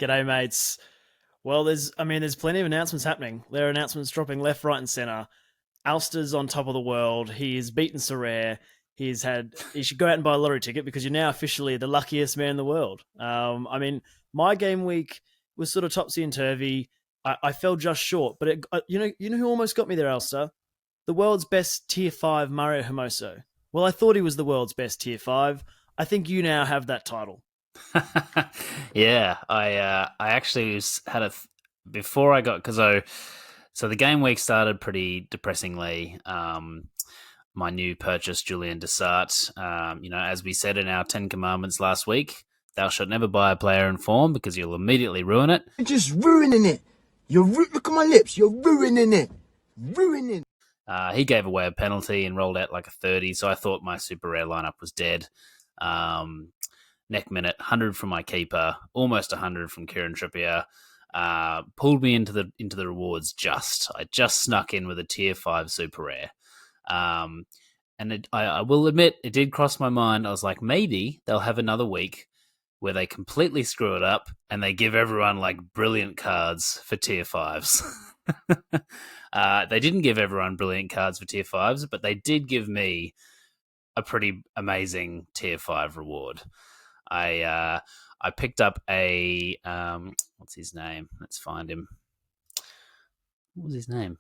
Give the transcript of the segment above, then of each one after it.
G'day, mates. Well, there's plenty of announcements happening. There are announcements dropping left, right, and center. Alster's on top of the world. He has beaten Sorare. He should go out and buy a lottery ticket because you're now officially the luckiest man in the world. My game week was sort of topsy and turvy. I fell just short, but you know who almost got me there, Alster? The world's best tier 5 Mario Hermoso. Well, I thought he was the world's best tier 5. I think you now have that title. Yeah, I actually had before I got because so the game week started pretty depressingly. My new purchase, Julian Dessart. As we said in our 10 Commandments last week, thou shalt never buy a player in form because you'll immediately ruin it. You're just ruining it. Look at my lips. You're ruining it. Ruining. He gave away a penalty and rolled out like a 30, so I thought my super rare lineup was dead. Neck minute, 100 from my keeper, almost 100 from Kieran Trippier. Pulled me into the rewards I just snuck in with a tier 5 super rare. I will admit, it did cross my mind. I was like, maybe they'll have another week where they completely screw it up and they give everyone like brilliant cards for tier 5s. They didn't give everyone brilliant cards for tier 5s, but they did give me a pretty amazing tier 5 reward. I picked up a what's his name? Let's find him. What was his name?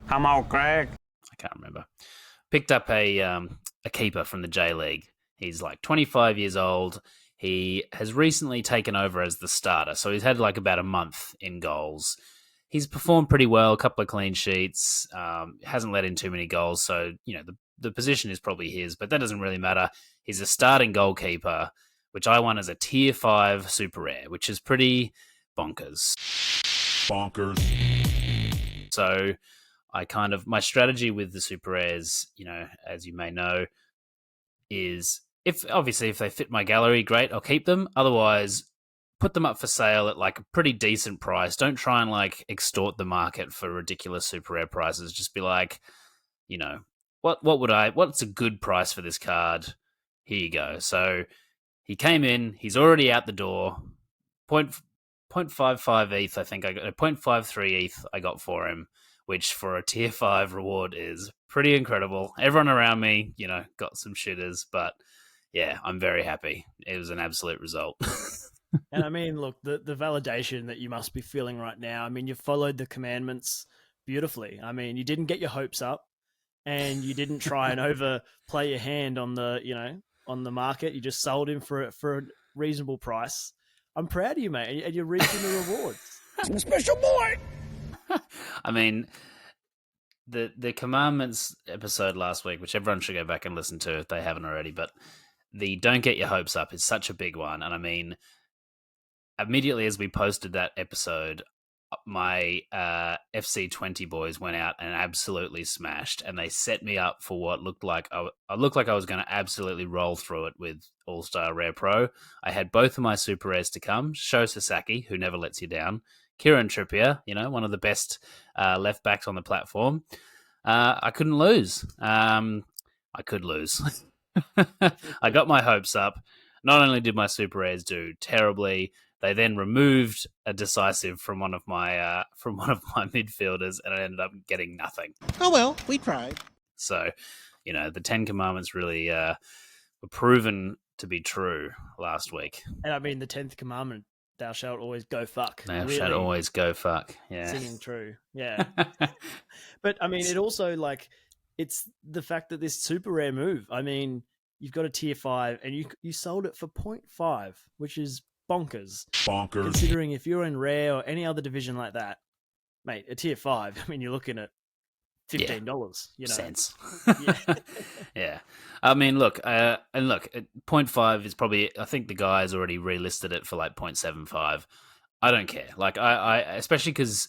Come on, Craig. I can't remember. Picked up a keeper from the J League. He's like 25 years old. He has recently taken over as the starter, so he's had like about a month in goals. He's performed pretty well, a couple of clean sheets, hasn't let in too many goals, so the position is probably his, but that doesn't really matter. He's a starting goalkeeper, which I won as a tier 5 super rare, which is pretty bonkers. So my strategy with the super rares, as you may know, is if they fit my gallery, great, I'll keep them. Otherwise, put them up for sale at like a pretty decent price. Don't try and like extort the market for ridiculous super rare prices. Just be like, what's a good price for this card? Here you go. So he came in, he's already out the door. 0.55 ETH, I think I got 0.53 ETH I got for him, which for a tier 5 reward is pretty incredible. Everyone around me, got some shitters, but yeah, I'm very happy. It was an absolute result. And I mean, look, the validation that you must be feeling right now, I mean, you followed the commandments beautifully. I mean, you didn't get your hopes up and you didn't try and overplay your hand on the market. You just sold him for a reasonable price. I'm proud of you, mate. And you're reaping the rewards. I'm a special boy. I mean, the Commandments episode last week, which everyone should go back and listen to if they haven't already, but the don't get your hopes up is such a big one. And I mean, immediately as we posted that episode, my FC20 boys went out and absolutely smashed, and they set me up for what looked like I looked like I was going to absolutely roll through it with All-Star Rare Pro. I had both of my super rares to come. Sho Sasaki, who never lets you down. Kieran Trippier, one of the best left backs on the platform. I couldn't lose. I could lose. I got my hopes up. Not only did my super rares do terribly, they then removed a decisive from one of my midfielders, and I ended up getting nothing. Oh well, we tried. So, the 10 Commandments really were proven to be true last week. And I mean, the 10th commandment, thou shalt always go fuck. Thou really shalt always go fuck. Yeah. singing true. Yeah. But I mean, it also it's the fact that this super rare move, I mean, you've got a tier 5 and you sold it for 0.5, which is bonkers. Considering if you're in rare or any other division like that, mate, a tier 5, I mean, you're looking at $15, Cents. Yeah. Yeah. I mean, look, 0.5 is probably, I think the guy's already relisted it for like 0.75. I don't care. Like, I especially because,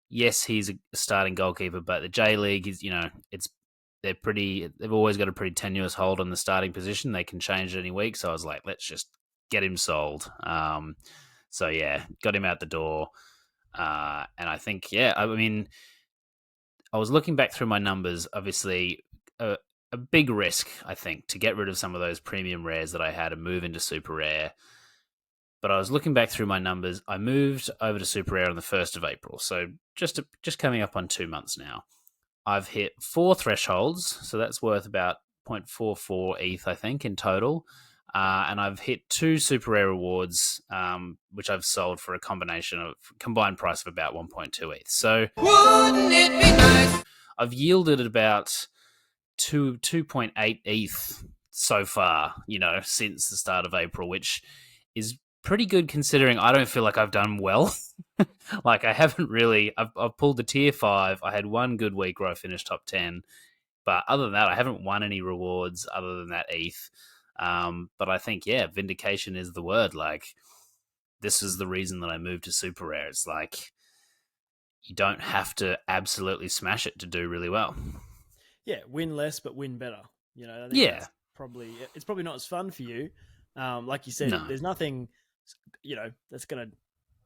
yes, he's a starting goalkeeper, but the J League is, they've always got a pretty tenuous hold on the starting position. They can change it any week. So I was like, let's just get him sold. So yeah, got him out the door. And I think, I mean, I was looking back through my numbers, obviously a big risk, I think, to get rid of some of those premium rares that I had and move into super rare. But I was looking back through my numbers. I moved over to Super Rare on the 1st of April, so just coming up on 2 months now. I've hit 4 thresholds, so that's worth about 0.44 ETH, I think, in total. And I've hit 2 Super Rare rewards, which I've sold for a combined price of about 1.2 ETH. So wouldn't it be nice? I've yielded about 2.8 ETH so far, since the start of April, which is pretty good considering I don't feel like I've done well. Like I haven't really. I've pulled the tier 5. I had one good week where I finished top 10, but other than that, I haven't won any rewards other than that ETH. But I think vindication is the word. Like this is the reason that I moved to Super Rare. It's like you don't have to absolutely smash it to do really well. Yeah, win less but win better. I think it's probably not as fun for you. Like you said, there's nothing, that's going to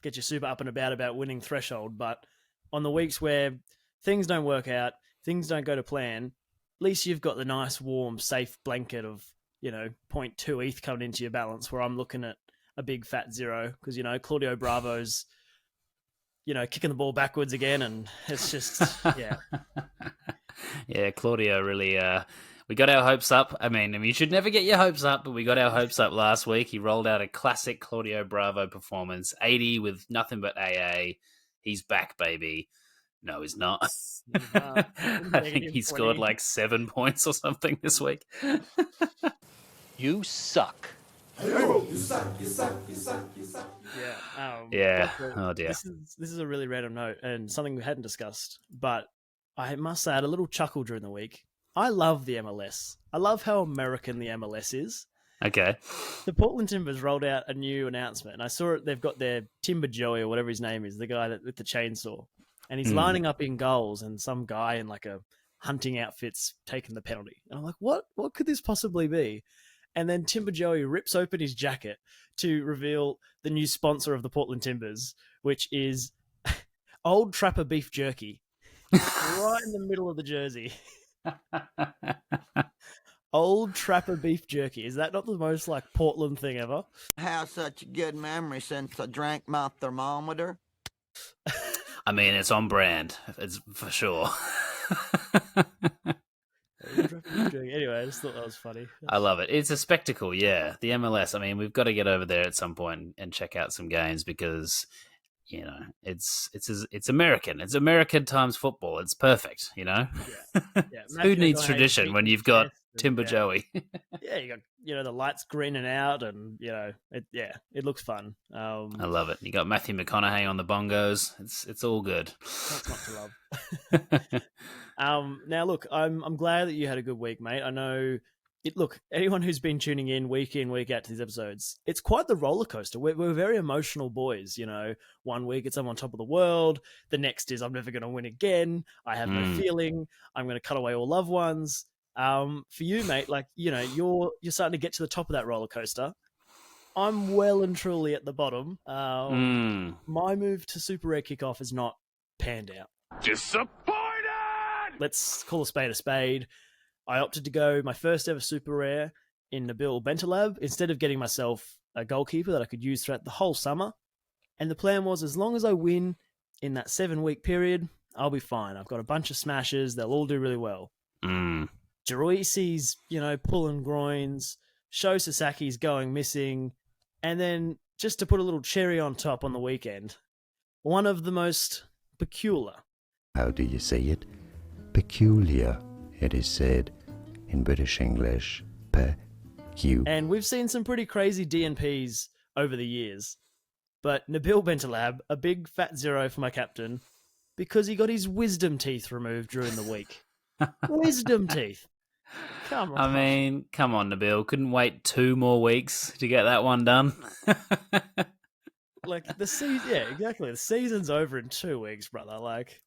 get you super up and about winning threshold. But on the weeks where things don't work out, things don't go to plan, at least you've got the nice, warm, safe blanket of, 0.2 ETH coming into your balance, where I'm looking at a big fat 0 because, Claudio Bravo's, kicking the ball backwards again. And it's just, yeah. Yeah, Claudio really... we got our hopes up. I mean, you should never get your hopes up, but we got our hopes up last week. He rolled out a classic Claudio Bravo performance, 80 with nothing but AA. He's back, baby. No, he's not. I think he scored like 7 points or something this week. You suck. You suck, you suck, you suck, you suck. Yeah. Oh, dear. This is a really random note and something we hadn't discussed, but I must say I had a little chuckle during the week. I love the MLS. I love how American the MLS is. Okay. The Portland Timbers rolled out a new announcement, and I saw it. They've got their Timber Joey or whatever his name is, the guy with the chainsaw, and he's lining up in goals, and some guy in like a hunting outfit's taking the penalty. And I'm like, what could this possibly be? And then Timber Joey rips open his jacket to reveal the new sponsor of the Portland Timbers, which is Old Trapper Beef Jerky, right in the middle of the jersey. Old Trapper Beef Jerky. Is that not the most like Portland thing ever? Have such a good memory since I drank my thermometer. I mean, it's on brand. It's for sure. Anyway, I just thought that was funny. I love it. It's a spectacle, yeah. The MLS. I mean, we've got to get over there at some point and check out some games because, it's American. It's American times football. It's perfect, Yeah. Who needs tradition when you've got Timber Joey? Yeah, you got the lights greening out, and it looks fun. I love it. You got Matthew McConaughey on the bongos. It's all good. That's not to love. Now look, I'm glad that you had a good week, mate. I know it. Look, anyone who's been tuning in, week out to these episodes, it's quite the roller coaster. We're very emotional boys. 1 week it's I'm on top of the world. The next is I'm never going to win again. I have no feeling. I'm going to cut away all loved ones. For you, mate, like you're starting to get to the top of that roller coaster. I'm well and truly at the bottom. My move to Super Rare Kickoff has not panned out. Disappointed! Let's call a spade a spade. I opted to go my first ever Super Rare in Nabil Bentaleb instead of getting myself a goalkeeper that I could use throughout the whole summer. And the plan was, as long as I win in that 7-week period, I'll be fine. I've got a bunch of smashes. They'll all do really well. Jeroisi's, pulling groins. Sho Sasaki's going missing. And then, just to put a little cherry on top on the weekend, one of the most peculiar. How do you say it? Peculiar, it is said in British English. And we've seen some pretty crazy DNPs over the years. But Nabil Bentaleb, a big fat 0 for my captain, because he got his wisdom teeth removed during the week. Wisdom teeth. Come on. I mean, come on, Nabil. Couldn't wait 2 more weeks to get that one done. Like the season, yeah, exactly. The season's over in 2 weeks, brother. Like,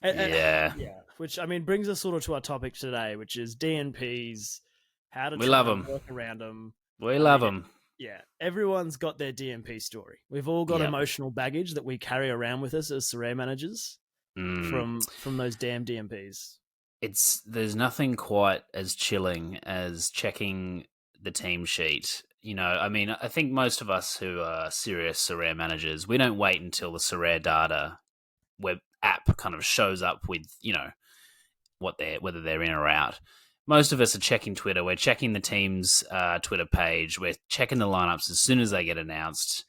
yeah. Which I mean brings us sort of to our topic today, which is DNPs. How to work around them. We love them. Yeah, everyone's got their DNP story. We've all got emotional baggage that we carry around with us as Sorare managers from those damn DNPs. There's nothing quite as chilling as checking the team sheet I mean, I think most of us who are serious Sorare managers, we don't wait until the Sorare data web app kind of shows up with, whether they're in or out. Most of us are checking Twitter. We're checking the team's Twitter page. We're checking the lineups as soon as they get announced.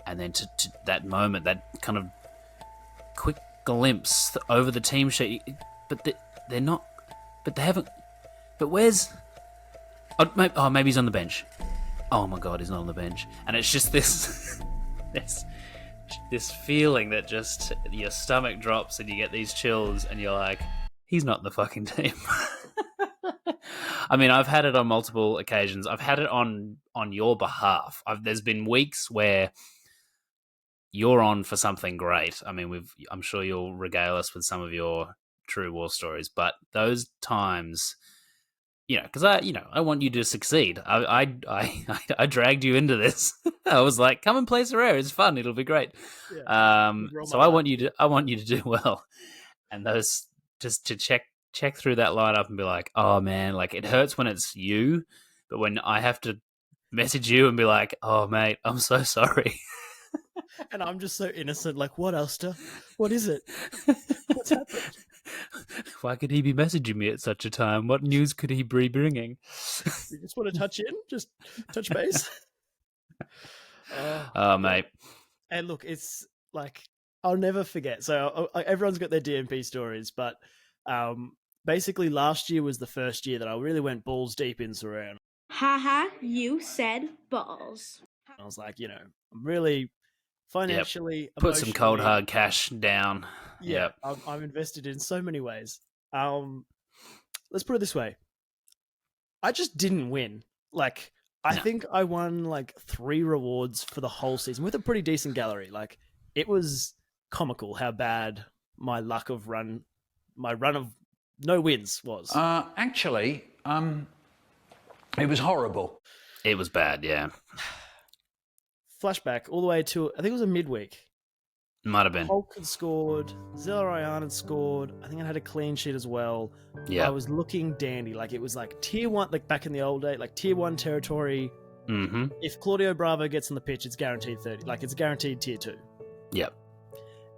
And then to that moment, that kind of quick glimpse over the team sheet. But they're not. But they haven't. But where's? Maybe he's on the bench. Oh my God, he's not on the bench. And it's just this, this feeling that just your stomach drops and you get these chills and you're like, he's not in the fucking team. I mean, I've had it on multiple occasions. I've had it on your behalf. There's been weeks where you're on for something great. I mean, I'm sure you'll regale us with some of your true war stories, but those times, because I want you to succeed. I dragged you into this. I was like, come and play Sorare. It's fun. It'll be great. Yeah. So I want you to do well. And those, just to check through that lineup and be like, oh man, like it hurts when it's you, but when I have to message you and be like, oh mate, I'm so sorry. And I'm just so innocent. Like, what, Elster? What is it? What's happened? Why could he be messaging me at such a time? What news could he be bringing? You just want to touch in? Just touch base? Oh, mate. And look, it's like, I'll never forget. So everyone's got their DNP stories, but basically last year was the first year that I really went balls deep in Sorare. Haha, you said balls. I was like, I'm really financially, put some cold hard cash down. Yeah, I'm invested in so many ways. Let's put it this way. I just didn't win. Like, I think I won like 3 rewards for the whole season with a pretty decent gallery. Like, it was comical how bad my run of no wins was. Actually, it was horrible. It was bad, yeah. Flashback all the way to, I think it was a midweek. Might have been. Hulk had scored. Zilla Ryan had scored. I think I had a clean sheet as well. Yeah. I was looking dandy. Like, it was like tier 1, like back in the old day, like tier 1 territory. Mm-hmm. If Claudio Bravo gets on the pitch, it's guaranteed 30. Like, it's guaranteed tier 2. Yep.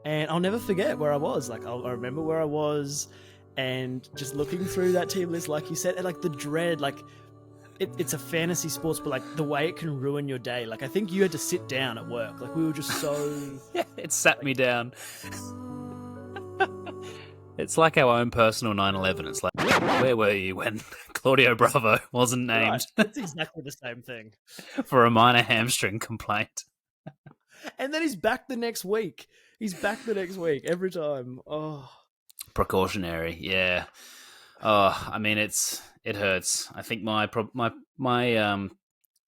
And I'll never forget where I was. Like, I remember where I was and just looking through that team list, like you said, and like the dread, like it's a fantasy sports, but like the way it can ruin your day. Like, I think you had to sit down at work. Like, we were just so... It sat me down. It's like our own personal 9/11. It's like, where were you when Claudio Bravo wasn't named? Right. It's exactly the same thing. For a minor hamstring complaint. And then he's back the next week. Every time. Oh, precautionary, yeah. Oh, I mean, it hurts. I think my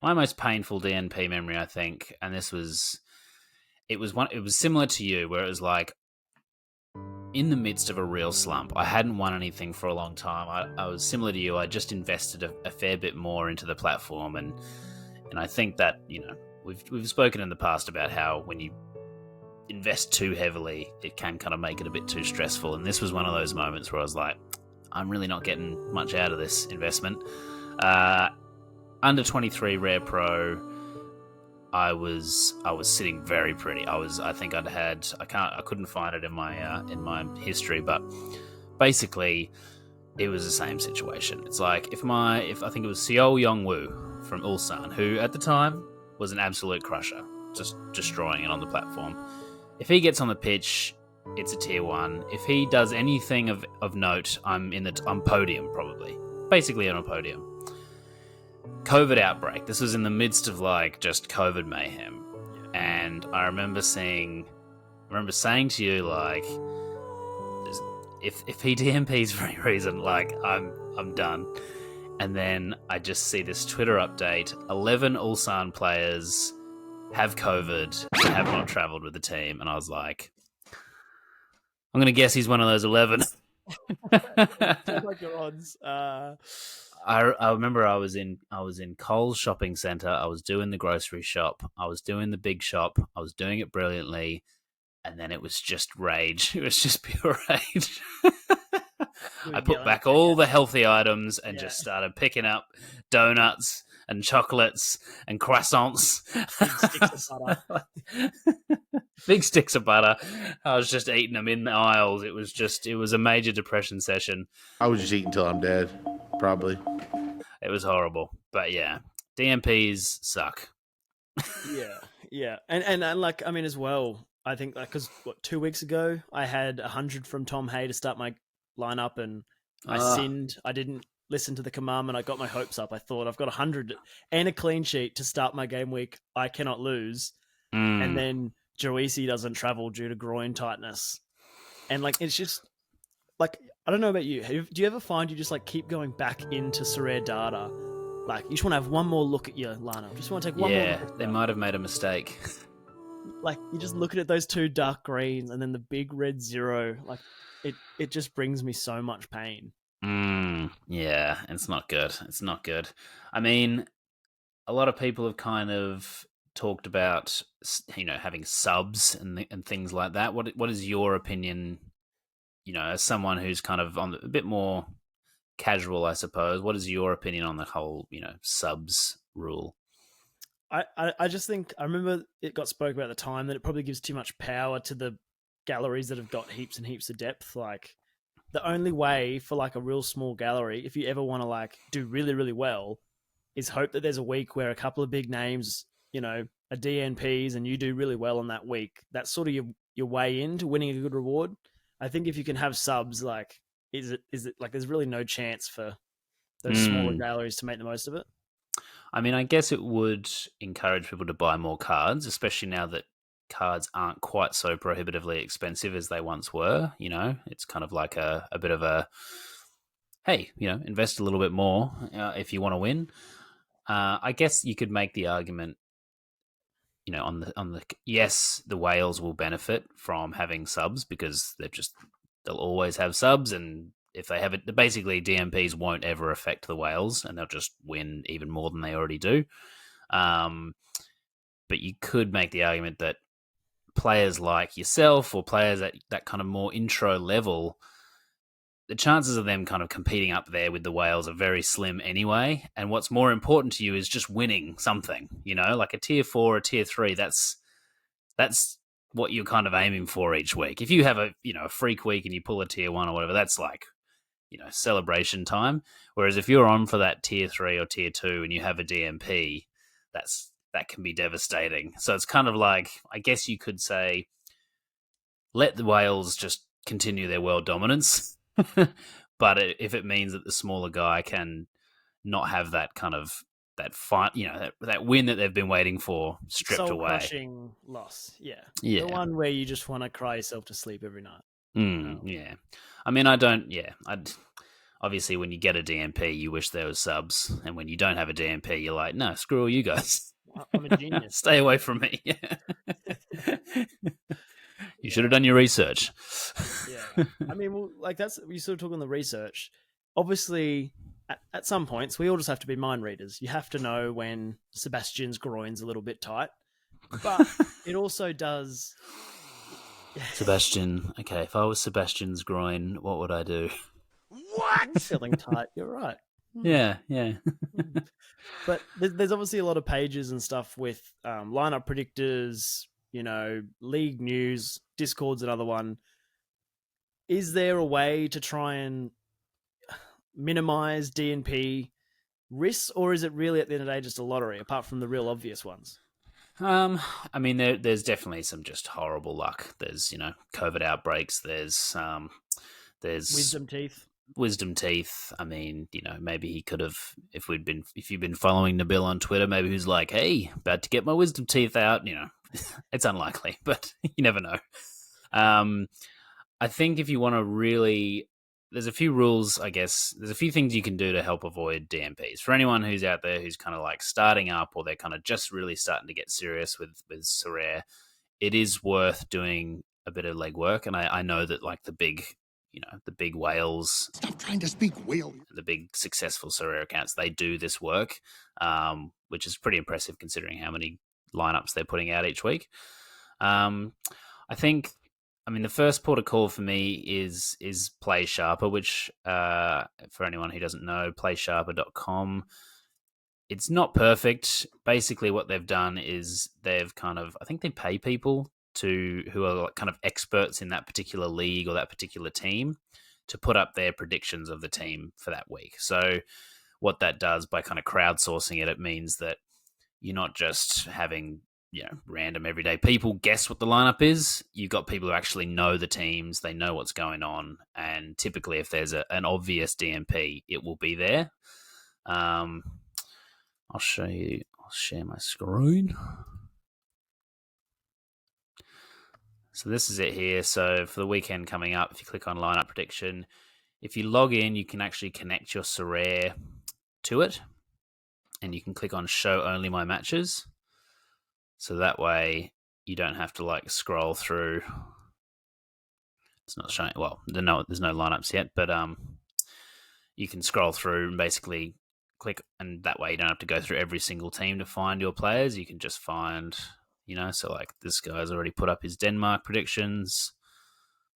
most painful DNP memory, I think, and it was similar to you, where it was like, in the midst of a real slump, I hadn't won anything for a long time. I was similar to you. I just invested a fair bit more into the platform, and I think that, we've spoken in the past about how when you invest too heavily, it can kind of make it a bit too stressful. And this was one of those moments where I was like, I'm really not getting much out of this investment. Under 23 Rare Pro, I was sitting very pretty. I couldn't find it in my history, but basically it was the same situation. It's like if I think it was Seol Yongwoo from Ulsan, who at the time was an absolute crusher, just destroying it on the platform. If he gets on the pitch, it's a tier 1. If he does anything of note, I'm podium probably. Basically on a podium. COVID outbreak. This was in the midst of like just COVID mayhem. And I remember saying to you, like, if he DNPs for any reason, like, I'm done. And then I just see this Twitter update. 11 Ulsan players have COVID and have not travelled with the team. And I was like, I'm going to guess he's one of those 11. Just like your odds. I remember I was in Coles shopping centre. I was doing the grocery shop. I was doing the big shop. I was doing it brilliantly. And then it was just rage. It was just pure rage. I put back all the healthy items and just started picking up donuts and chocolates and croissants. Sticks of butter. Big sticks of butter. I was just eating them in the aisles. It was a major depression session. I would just eat until I'm dead, probably. It was horrible. But yeah, DNPs suck. Yeah, and like I mean as well. I think like because 2 weeks ago I had 100 from Tom Hay to start my lineup, and I sinned. I didn't listen to the commandment. I got my hopes up. I thought I've got 100 and a clean sheet to start my game week. I cannot lose. And then Joisi doesn't travel due to groin tightness, and like it's just like I don't know about you. Do you ever find you just like keep going back into Sorare data? Like you just want to have one more look at your lineup. Just want to take one more. Yeah, they might have made a mistake. Like you just looking at those two dark greens and then the big red 0. Like it just brings me so much pain. Yeah, it's not good. It's not good. I mean, a lot of people have kind of talked about, having subs and things like that. What is your opinion? As someone who's kind of on a bit more casual, I suppose. What is your opinion on the whole, subs rule? I just think I remember it got spoke about at the time that it probably gives too much power to the galleries that have got heaps and heaps of depth. Like the only way for like a real small gallery, if you ever want to like do really, really well, is hope that there's a week where a couple of big names, are DNPs and you do really well on that week. That's sort of your way into winning a good reward. I think if you can have subs, like is it like there's really no chance for those smaller galleries to make the most of it? I mean, I guess it would encourage people to buy more cards, especially now that cards aren't quite so prohibitively expensive as they once were. It's kind of like a bit of a, hey, invest a little bit more if you want to win. I guess you could make the argument, on the yes, the whales will benefit from having subs because they'll always have subs, and if they have it, basically DMPs won't ever affect the whales, and they'll just win even more than they already do. But you could make the argument that players like yourself or players at that kind of more intro level, the chances of them kind of competing up there with the whales are very slim anyway. And what's more important to you is just winning something, like a tier 4 or tier 3. That's what you're kind of aiming for each week. If you have a freak week and you pull a tier 1 or whatever, that's like, celebration time. Whereas if you're on for that tier 3 or tier 2 and you have a DMP, that can be devastating. So it's kind of like, I guess you could say, let the whales just continue their world dominance. But if it means that the smaller guy can not have that kind of that fight, that win that they've been waiting for stripped away. Soul-crushing loss, yeah. The one where you just want to cry yourself to sleep every night. Yeah. I mean, obviously when you get a DMP, you wish there was subs. And when you don't have a DMP, you're like, no, screw all you guys. I'm a genius. Stay away from me. You should have done your research. Yeah. I mean, well, like that's, you sort of talk on the research. Obviously, at some points, we all just have to be mind readers. You have to know when Sebastian's groin's a little bit tight. But it also does... Sebastian, okay, if I was Sebastian's groin, what would I do? What? Feeling tight, you're right. Yeah. But there's obviously a lot of pages and stuff with lineup predictors, league news, Discord's another one. Is there a way to try and minimize DNP risks, or is it really at the end of the day just a lottery, apart from the real obvious ones? I mean, there's definitely some just horrible luck. There's, COVID outbreaks. There's wisdom teeth. I mean, maybe he could have, if you've been following Nabil on Twitter, maybe who's like, hey, about to get my wisdom teeth out. It's unlikely, but you never know. I think if you want to really, there's a few rules, I guess. There's a few things you can do to help avoid DMPs. For anyone who's out there who's kind of like starting up, or they're kind of just really starting to get serious with Sorare, it is worth doing a bit of legwork. And I know that like the big whales. Stop trying to speak whale. The big successful Sorare accounts, they do this work, which is pretty impressive considering how many lineups they're putting out each week. I mean, the first port of call for me is Play Sharper, which, for anyone who doesn't know, playsharper.com it's not perfect. Basically, what they've done is they've I think they pay people who are kind of experts in that particular league or that particular team to put up their predictions of the team for that week. So what that does by kind of crowdsourcing it means that you're not just having random everyday people guess what the lineup is. You've got people who actually know the teams, they know what's going on, and typically if there's an obvious DNP, it will be there. I'll show you. I'll share my screen. So this is it here. So for the weekend coming up, if you click on lineup prediction, if you log in, you can actually connect your Sorare to it, and you can click on show only my matches. So that way you don't have to scroll through. It's not showing. Well, there's no lineups yet, but you can scroll through and basically click, and that way you don't have to go through every single team to find your players. You can just find, so this guy's already put up his Denmark predictions.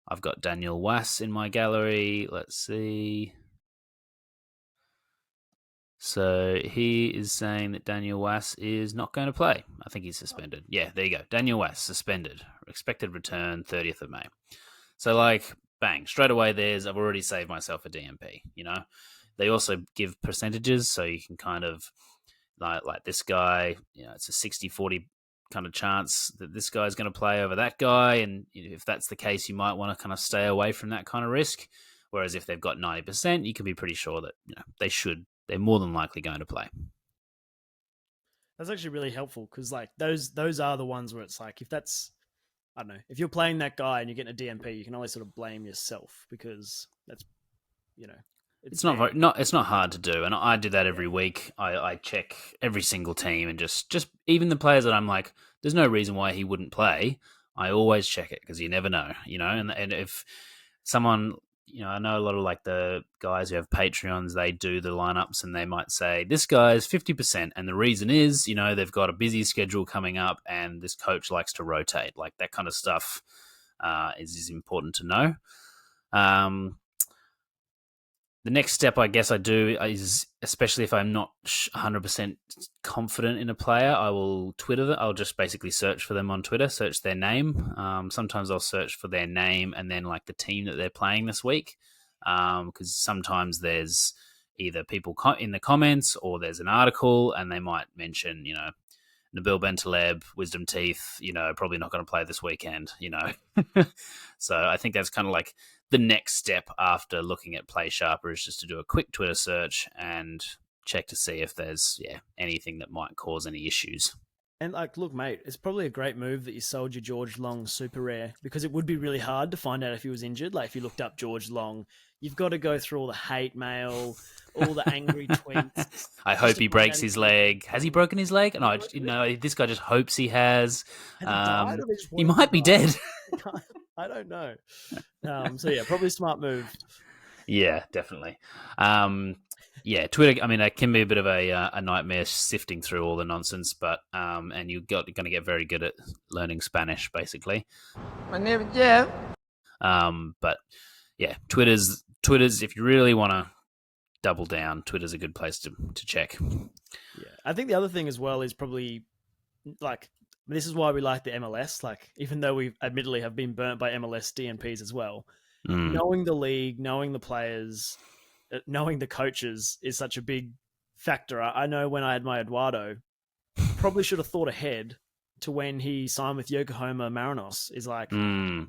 I've got Daniel Wass in my gallery. Let's see. So he is saying that Daniel Wass is not going to play. I think he's suspended. Yeah, there you go. Daniel Wass, suspended. Expected return 30th of May. So bang, straight away I've already saved myself a DNP, They also give percentages, so you can kind of, like this guy, it's a 60-40 kind of chance that this guy's going to play over that guy, and if that's the case, you might want to kind of stay away from that kind of risk. Whereas if they've got 90%, you can be pretty sure that they're more than likely going to play. That's actually really helpful because those are the ones where it's if that's, I don't know, if you're playing that guy and you're getting a DNP, you can always sort of blame yourself because that's, it's not hard to do, and I do that every week. I check every single team and just even the players that I'm like, there's no reason why he wouldn't play. I always check it because you never know, and if someone. I know a lot of the guys who have Patreons, they do the lineups and they might say, this guy's 50%. And the reason is, they've got a busy schedule coming up and this coach likes to rotate. That kind of stuff is important to know. The next step I guess I do is, especially if I'm not 100% confident in a player, I will Twitter them. I'll just basically search for them on Twitter, search their name. Sometimes I'll search for their name and then the team that they're playing this week. Because sometimes there's either people in the comments or there's an article and they might mention, Nabil Bentaleb, Wisdom Teeth, probably not going to play this weekend, So I think that's kind of the next step after looking at Play Sharper is just to do a quick Twitter search and check to see if there's anything that might cause any issues. And look, mate, it's probably a great move that you sold your George Long super rare because it would be really hard to find out if he was injured. If you looked up George Long, you've got to go through all the hate mail, all the angry tweets. I hope he breaks his leg. Has he broken his leg? No, this guy just hopes he has. He might be dead. I don't know. So yeah, probably a smart move. Yeah, definitely. Twitter. I mean, that can be a bit of a nightmare sifting through all the nonsense, but and you're going to get very good at learning Spanish, basically. My name is Jeff. But yeah, Twitter's. If you really want to double down, Twitter's a good place to check. Yeah, I think the other thing as well is probably this is why we like the MLS. Even though we admittedly have been burnt by MLS DNPs as well, knowing the league, knowing the players, knowing the coaches is such a big factor. I know when I had my Eduardo, probably should have thought ahead to when he signed with Yokohama Marinos. Is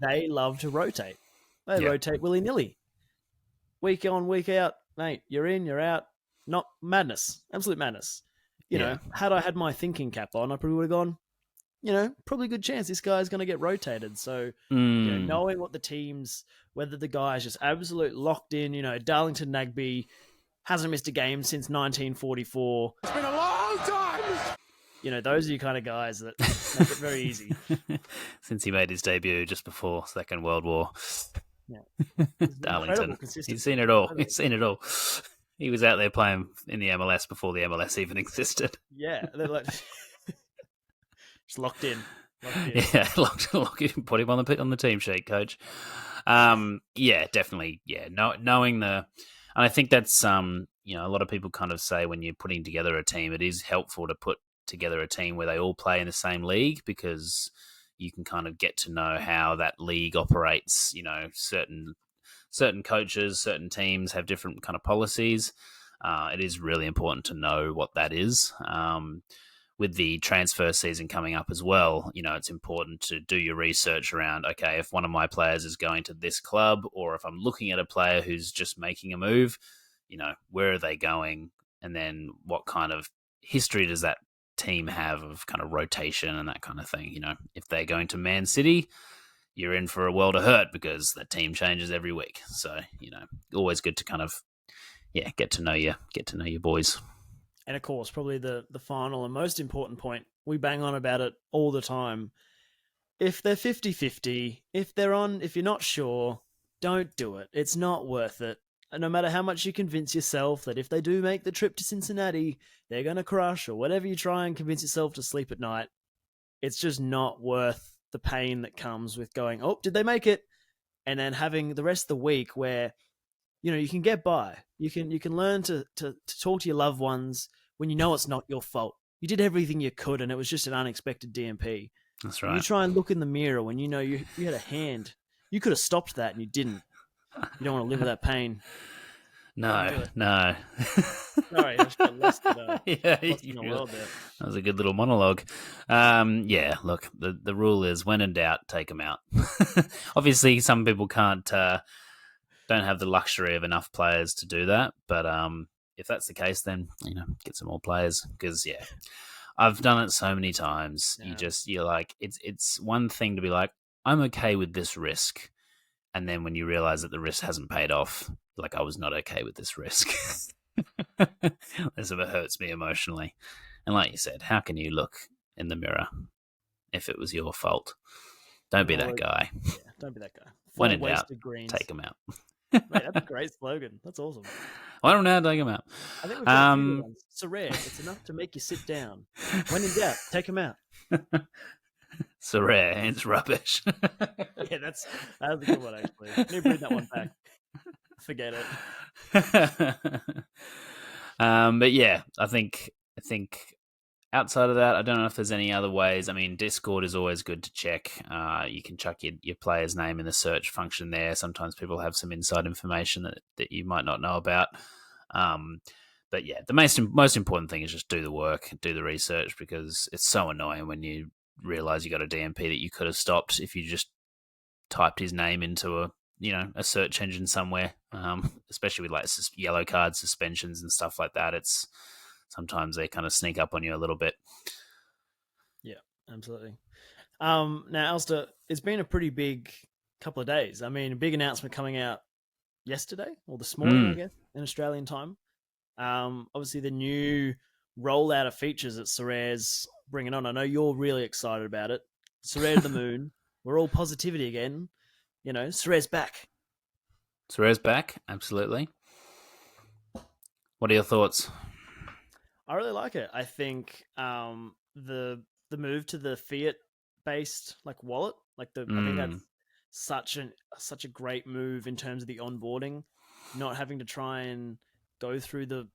they love to rotate. They rotate willy-nilly. Week on, week out, mate, you're in, you're out. Not madness. Absolute madness. You know, had I had my thinking cap on, I probably would have gone, probably a good chance this guy's going to get rotated. So, knowing what the teams, whether the guy's just absolute locked in, Darlington Nagby hasn't missed a game since 1944. It's been a long time! Those are your kind of guys that make it very easy. Since he made his debut just before Second World War. Yeah. Darlington. He's seen it all. He's seen it all. He was out there playing in the MLS before the MLS even existed. Yeah, they're just locked in. Yeah, locked in. Put him on the team sheet, coach. Yeah, definitely. Yeah, knowing and I think that's a lot of people kind of say when you're putting together a team, it is helpful to put together a team where they all play in the same league, because you can kind of get to know how that league operates. Certain coaches, certain teams have different kind of policies. It is really important to know what that is. With the transfer season coming up as well, it's important to do your research around, okay, if one of my players is going to this club, or if I'm looking at a player who's just making a move, where are they going? And then what kind of history does that team have of kind of rotation and that kind of thing? If they're going to Man City, you're in for a world of hurt because the team changes every week. So, always good to kind of, get to know your boys. And of course, probably the final and most important point, we bang on about it all the time. If they're 50-50, if you're not sure, don't do it. It's not worth it. And no matter how much you convince yourself that if they do make the trip to Cincinnati, they're going to crush, or whatever you try and convince yourself to sleep at night, it's just not worth the pain that comes with going, oh, did they make it? And then having the rest of the week where, you can get by. You can learn to talk to your loved ones when you know it's not your fault. You did everything you could, and it was just an unexpected DNP. That's right. You try and look in the mirror when you had a hand. You could have stopped that, and you didn't. You don't want to live with that pain. No. Sorry, I just got lost in the world there. That was a good little monologue. Look, the rule is when in doubt, take them out. Obviously, some people don't have the luxury of enough players to do that, but if that's the case, then get some more players, because I've done it so many times. Yeah. You're like, it's one thing to be like, I'm okay with this risk, and then when you realize that the risk hasn't paid off, like, I was not okay with this risk. This ever hurts me emotionally. And like you said, how can you look in the mirror if it was your fault? Don't be that guy. Yeah, don't be that guy. When in doubt, take them out. Mate, that's a great slogan. That's awesome. Why don't I take them out? I think we've got a few good ones. Sorare, it's enough to make you sit down. When in doubt, take them out. Sorare, it's rubbish. Yeah, that's a good one, actually. I need to bring that one back. Forget it. But yeah, I think outside of that, I don't know if there's any other ways. I mean, Discord is always good to check. You can chuck your player's name in the search function there. Sometimes people have some inside information that you might not know about. But yeah, the most important thing is just do the work, do the research, because it's so annoying when you realize you got a DNP that you could have stopped if you just typed his name into a search engine somewhere. Especially with like yellow card suspensions and stuff like that. It's sometimes they kind of sneak up on you a little bit. Yeah, absolutely. Now, Alistair, it's been a pretty big couple of days. I mean, a big announcement coming out yesterday or this morning, I guess, in Australian time. Obviously, the new rollout of features that Sorare's bringing on. I know you're really excited about it. Sorare to the moon. We're all positivity again. Sorare's back. Sorare's back, absolutely. What are your thoughts? I really like it. I think the move to the fiat based wallet, I think that's such a great move in terms of the onboarding, not having to try and go through the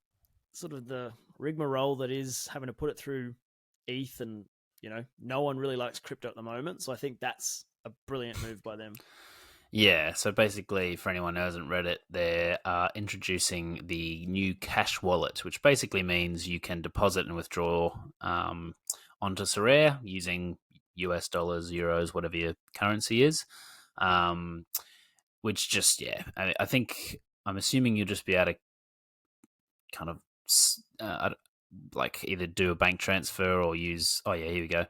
sort of the rigmarole that is having to put it through ETH, and no one really likes crypto at the moment. So I think that's a brilliant move by them. Yeah, so basically, for anyone who hasn't read it, they're introducing the new cash wallet, which basically means you can deposit and withdraw onto Sorare using US dollars, euros, whatever your currency is. Which just, I think, I'm assuming you'll just be able to kind of either do a bank transfer or use, here we go.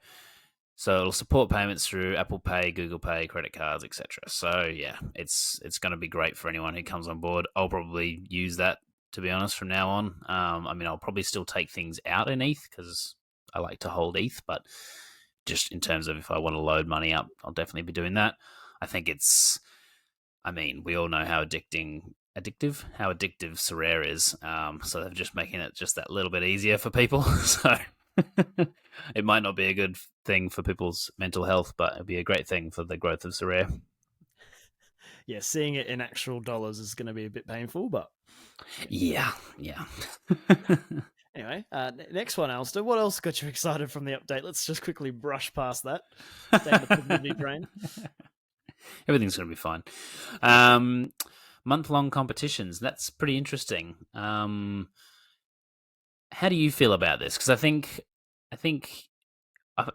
So it'll support payments through Apple Pay, Google Pay, credit cards, etc. So yeah, it's going to be great for anyone who comes on board. I'll probably use that, to be honest, from now on. I'll probably still take things out in ETH because I like to hold ETH, but just in terms of if I want to load money up, I'll definitely be doing that. I think we all know how addictive Sorare is. So they're just making it just that little bit easier for people. So it might not be a good thing for people's mental health, but it'll be a great thing for the growth of Sorare. yeah, seeing it in actual dollars is going to be a bit painful. But Yeah. anyway, next one, Alistair. What else got you excited from the update? Let's just quickly brush past that. Stay on the positivity train. Everything's going to be fine. Month-long competitions. That's pretty interesting. How do you feel about this? Because I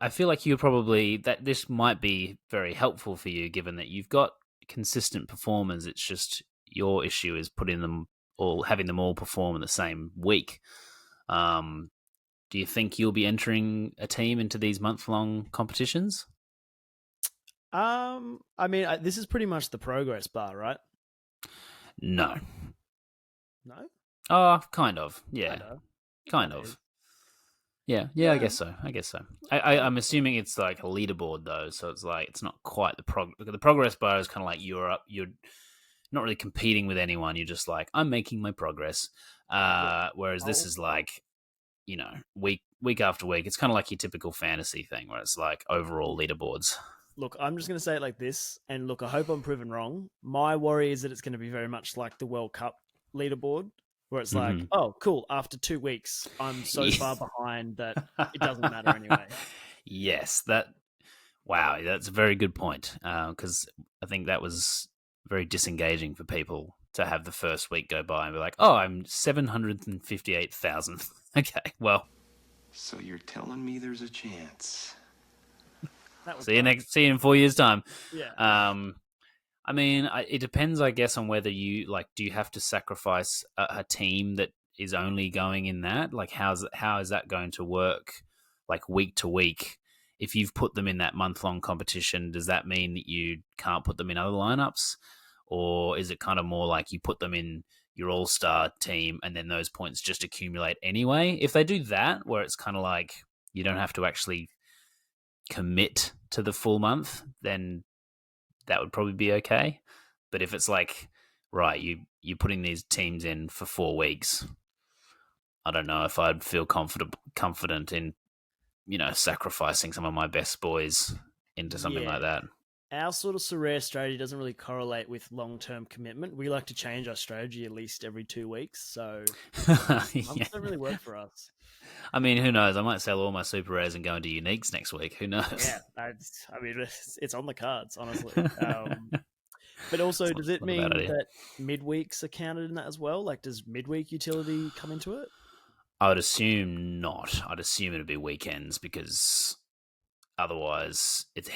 feel like you probably that this might be very helpful for you, given that you've got consistent performers. It's just your issue is having them all perform in the same week. Do you think you'll be entering a team into these month-long competitions? I mean, this is pretty much the progress bar, right? No. No? Oh, kind of. Yeah. Kind Kinda of. is. Yeah, I guess so. I'm assuming it's like a leaderboard though, so it's like it's not quite the progress bar is kind of like you're not really competing with anyone. You're just like I'm making my progress. Whereas this is like, week after week. It's kind of like your typical fantasy thing where it's like overall leaderboards. Look, I'm just going to say it like this, and look, I hope I'm proven wrong. My worry is that it's going to be very much like the World Cup leaderboard, where it's like, oh, cool, after 2 weeks, I'm so far behind that it doesn't matter anyway. Yes, that's a very good point, because I think that was very disengaging for people to have the first week go by and be like, oh, I'm 758,000. Okay, well. So you're telling me there's a chance? See you in 4 years' time. Yeah. I mean, it depends, I guess, on whether you do you have to sacrifice a team that is only going in that? Like, how is that going to work? Like week to week, if you've put them in that month-long competition, does that mean that you can't put them in other lineups, or is it kind of more like you put them in your all-star team and then those points just accumulate anyway? If they do that, where it's kind of like you don't have to actually commit to the full month, then that would probably be okay. But if it's like, right, you're putting these teams in for 4 weeks, I don't know if I'd feel confident in, sacrificing some of my best boys into something like that. Our sort of Sorare strategy doesn't really correlate with long-term commitment. We like to change our strategy at least every 2 weeks, so it doesn't really work for us. I mean, who knows? I might sell all my super rares and go into uniques next week. Who knows? Yeah, I mean, it's on the cards, honestly. But also, does it mean that midweeks are counted in that as well? Like, does midweek utility come into it? I would assume not. I'd assume it'd be weekends, because otherwise, it's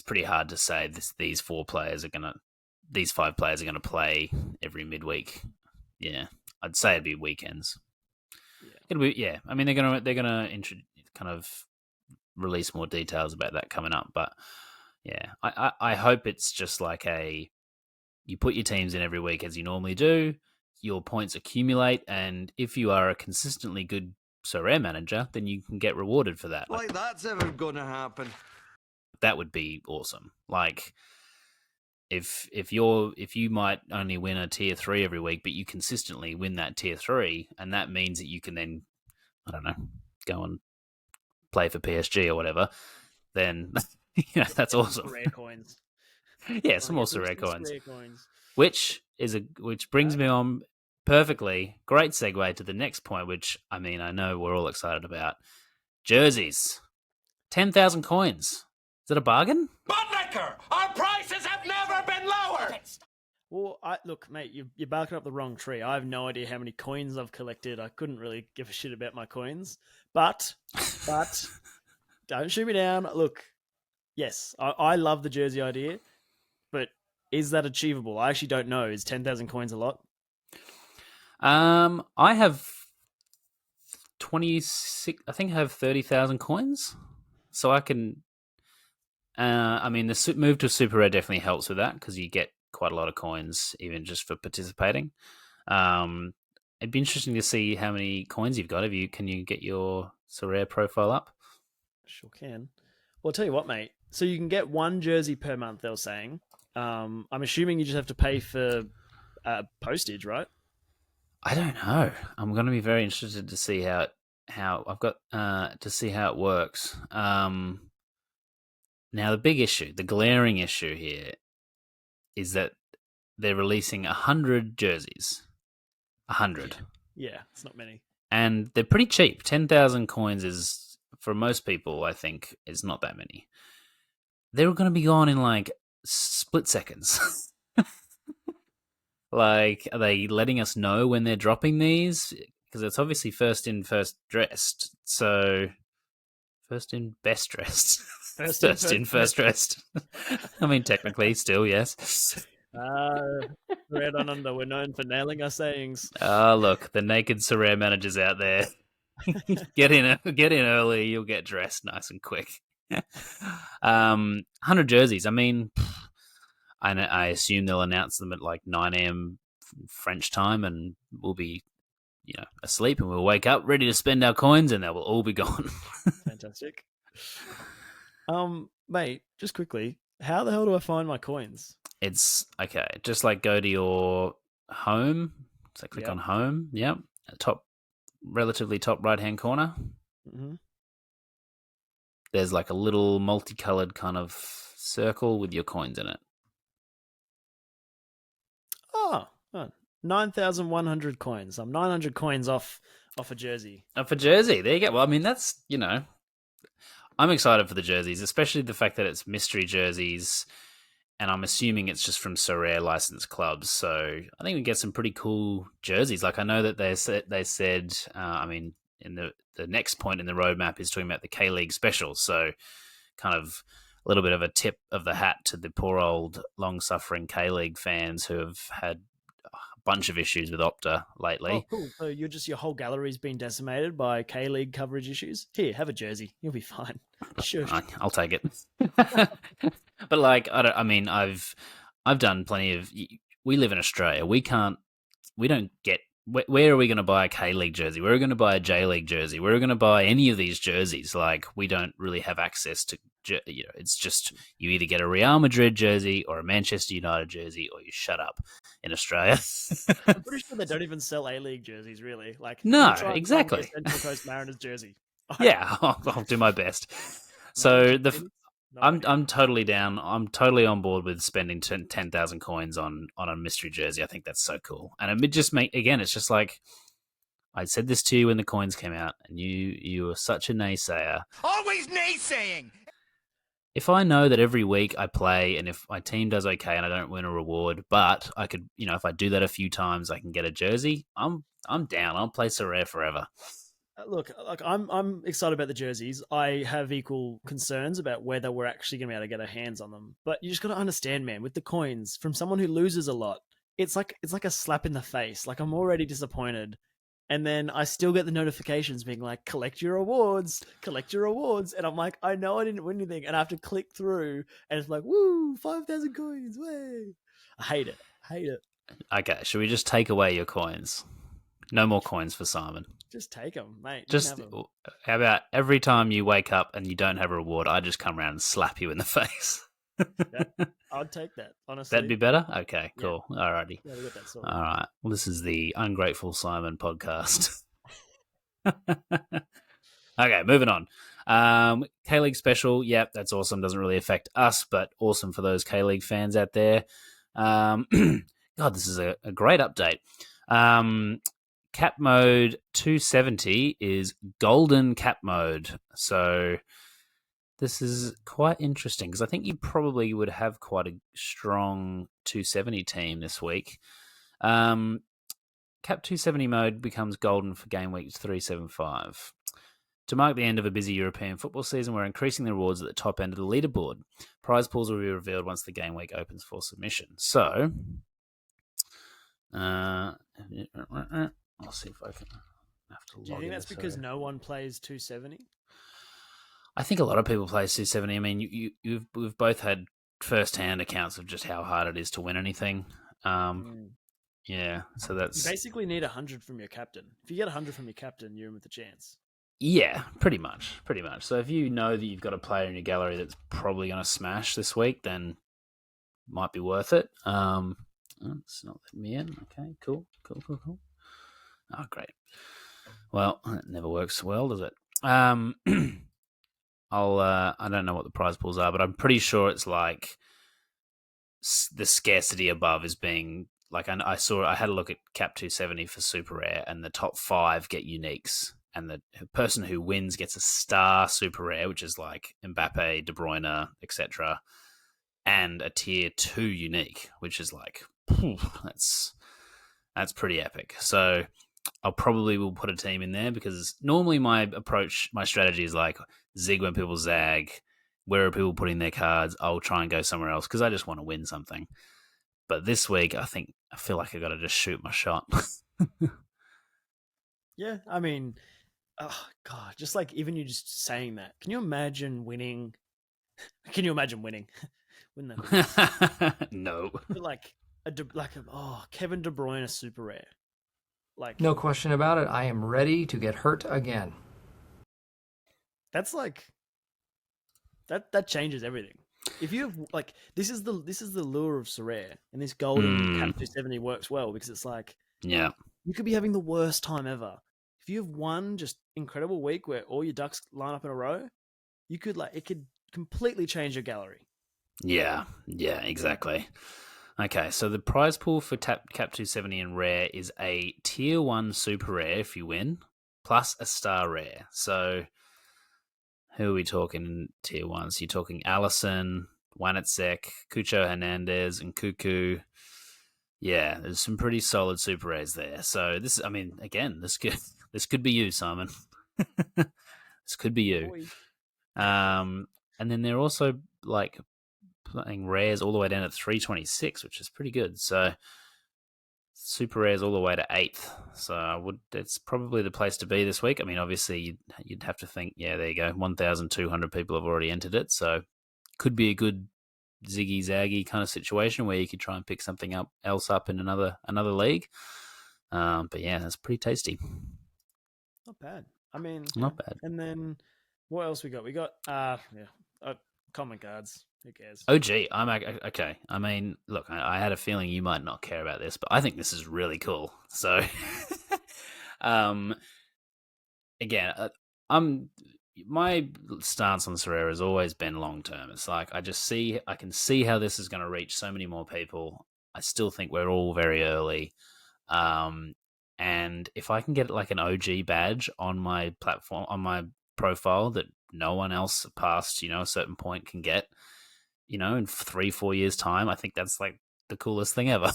pretty hard to say these 5 players are gonna play every midweek. Yeah, I'd say it'd be weekends. It'll be, I mean, they're gonna kind of release more details about that coming up, but yeah, I hope it's just like you put your teams in every week as you normally do, your points accumulate, and if you are a consistently good Sorare manager, then you can get rewarded for that. Like that's ever gonna happen. That would be awesome. Like, if you might only win a tier 3 every week, but you consistently win that tier 3, and that means that you can then, I don't know, go and play for PSG or whatever, then that's awesome. Rare coins. Yeah, some more rare coins. Which brings me on perfectly. Great segue to the next point, which I mean I know we're all excited about. Jerseys. 10,000 coins. Is that a bargain? Buttlicker! Our prices have never been lower! Well, look, mate, you're barking up the wrong tree. I have no idea how many coins I've collected. I couldn't really give a shit about my coins. But, don't shoot me down. Look, yes, I love the jersey idea, but is that achievable? I actually don't know. Is 10,000 coins a lot? I have 26. I think I have 30,000 coins, so I can. I mean, the move to Super Rare definitely helps with that, because you get quite a lot of coins even just for participating. It'd be interesting to see how many coins you've got. Can you get your Sorare profile up? Sure can. Well, I'll tell you what, mate. So you can get 1 jersey per month, they were saying. I'm assuming you just have to pay for postage, right? I don't know. I'm going to be very interested to see how I've got to see how it works. Now, the big issue, the glaring issue here, is that they're releasing 100 jerseys. 100. Yeah, it's not many. And they're pretty cheap. 10,000 coins is, for most people, I think, is not that many. They're going to be gone in like split seconds. Like, are they letting us know when they're dropping these? Because it's obviously first in, first dressed. So, first in, best dressed. First in, first dressed. I mean, technically, still, yes. Red on under, we're known for nailing our sayings. Look, the naked Sorare managers out there. Get in early, you'll get dressed nice and quick. 100 jerseys. I mean, I assume they'll announce them at like 9 a.m. French time, and we'll be, asleep, and we'll wake up ready to spend our coins, and they will all be gone. Fantastic. Mate, just quickly, how the hell do I find my coins? It's okay. Just like go to your home. So click on home. Yep. Relatively top right-hand corner. Mm-hmm. There's like a little multicolored kind of circle with your coins in it. Oh, 9,100 coins. I'm 900 coins off a jersey. For jersey, there you go. Well, I mean, that's, I'm excited for the jerseys, especially the fact that it's mystery jerseys, and I'm assuming it's just from Sorare licensed clubs. So I think we get some pretty cool jerseys. Like, I know that they said, in the next point in the roadmap is talking about the K-League Special. So kind of a little bit of a tip of the hat to the poor old long-suffering K-League fans who have had a bunch of issues with Opta lately. Oh, cool. So your whole gallery's been decimated by K-League coverage issues? Here, have a jersey. You'll be fine. Sure. I'll take it. But like, I've done plenty of. We live in Australia. We don't get. Where are we going to buy a K-League jersey? Where are we going to buy a J-League jersey? Where are we going to buy any of these jerseys? Like, we don't really have access to. It's just you either get a Real Madrid jersey or a Manchester United jersey, or you shut up in Australia. I'm pretty sure they don't even sell A-League jerseys, really. Like, no, try and exactly. find me a Central Coast Mariners jersey. Yeah, I'll do my best. So I'm totally down. I'm totally on board with spending 10,000 coins on a mystery jersey. I think that's so cool. And it just it's just like, I said this to you when the coins came out, and you were such a naysayer. Always naysaying! If I know that every week I play, and if my team does okay and I don't win a reward, but I could, if I do that a few times, I can get a jersey, I'm down. I'll play Sorare forever. Look, I'm excited about the jerseys. I have equal concerns about whether we're actually going to be able to get our hands on them. But you just got to understand, man, with the coins, from someone who loses a lot, it's like a slap in the face. Like, I'm already disappointed. And then I still get the notifications being like, collect your awards. And I'm like, I know I didn't win anything. And I have to click through, and it's like, woo, 5,000 coins, way. I hate it. Okay, should we just take away your coins? No more coins for Simon. Just take them, mate. How about every time you wake up and you don't have a reward, I just come around and slap you in the face? I'd take that, honestly. That'd be better? Okay, cool. Yeah. Alrighty. Yeah, we got that sorted. All right. Well, this is the Ungrateful Simon podcast. Okay, moving on. K-League Special, yep, that's awesome. Doesn't really affect us, but awesome for those K-League fans out there. God, this is a great update. Cap mode 270 is golden cap mode. So this is quite interesting, because I think you probably would have quite a strong 270 team this week. Cap 270 mode becomes golden for game week 375. To mark the end of a busy European football season, we're increasing the rewards at the top end of the leaderboard. Prize pools will be revealed once the game week opens for submission. So, I'll see if I can. Do you think that's because no one plays 270? I think a lot of people play 270. I mean, we've both had first-hand accounts of just how hard it is to win anything. Yeah, so that's... You basically need 100 from your captain. If you get 100 from your captain, you're in with a chance. Yeah, pretty much. So if you know that you've got a player in your gallery that's probably going to smash this week, then it might be worth it. It's not letting me in. Okay, cool. Oh, great. Well, it never works well, does it? I don't know what the prize pools are, but I'm pretty sure it's like the scarcity above is being like I had a look at Cap 270 for Super Rare, and the top 5 get uniques, and the person who wins gets a star Super Rare, which is like Mbappe, De Bruyne, etc., and a tier 2 unique, which is like that's pretty epic. So I'll probably will put a team in there, because normally my strategy is like zig when people zag. Where are people putting their cards? I'll try and go somewhere else because I just want to win something. But this week, I feel like I got to just shoot my shot. Yeah, I mean, oh God, just like even you just saying that, can you imagine winning? Can you imagine winning? Wouldn't that be No. but like Kevin De Bruyne super rare. Like No question about it. I am ready to get hurt again. that's like that changes everything. If you have like this is the lure of Sorare, and this golden Cap 270 works well because it's like Yeah. you could be having the worst time ever. If you have one just incredible week where all your ducks line up in a row, you could it could completely change your gallery. Yeah, exactly. Okay, so the prize pool for Cap 270 and Rare is a Tier 1 Super Rare if you win, plus a Star Rare. So who are we talking in Tier 1? So you're talking Allison, Wanetsek, Cucho Hernandez, and Cuckoo. Yeah, there's some pretty solid Super Rares there. So this could be you, Simon. This could be you. And then they're also like playing rares all the way down at 326, which is pretty good. So super rares all the way to 8th. So it's probably the place to be this week. I mean, obviously you'd have to think, yeah, there you go. 1,200 people have already entered it. So could be a good ziggy zaggy kind of situation where you could try and pick something else up in another league. But yeah, that's pretty tasty. Not bad. I mean, not bad. And then what else we got? We got common cards. Who cares? OG, I'm okay. I mean, look, I had a feeling you might not care about this, but I think this is really cool. So, again, my stance on Sorare has always been long term. It's like I can see how this is going to reach so many more people. I still think we're all very early, and if I can get like an OG badge on my platform, on my profile that no one else past a certain point can get, in 3-4 years time, I think that's like the coolest thing ever.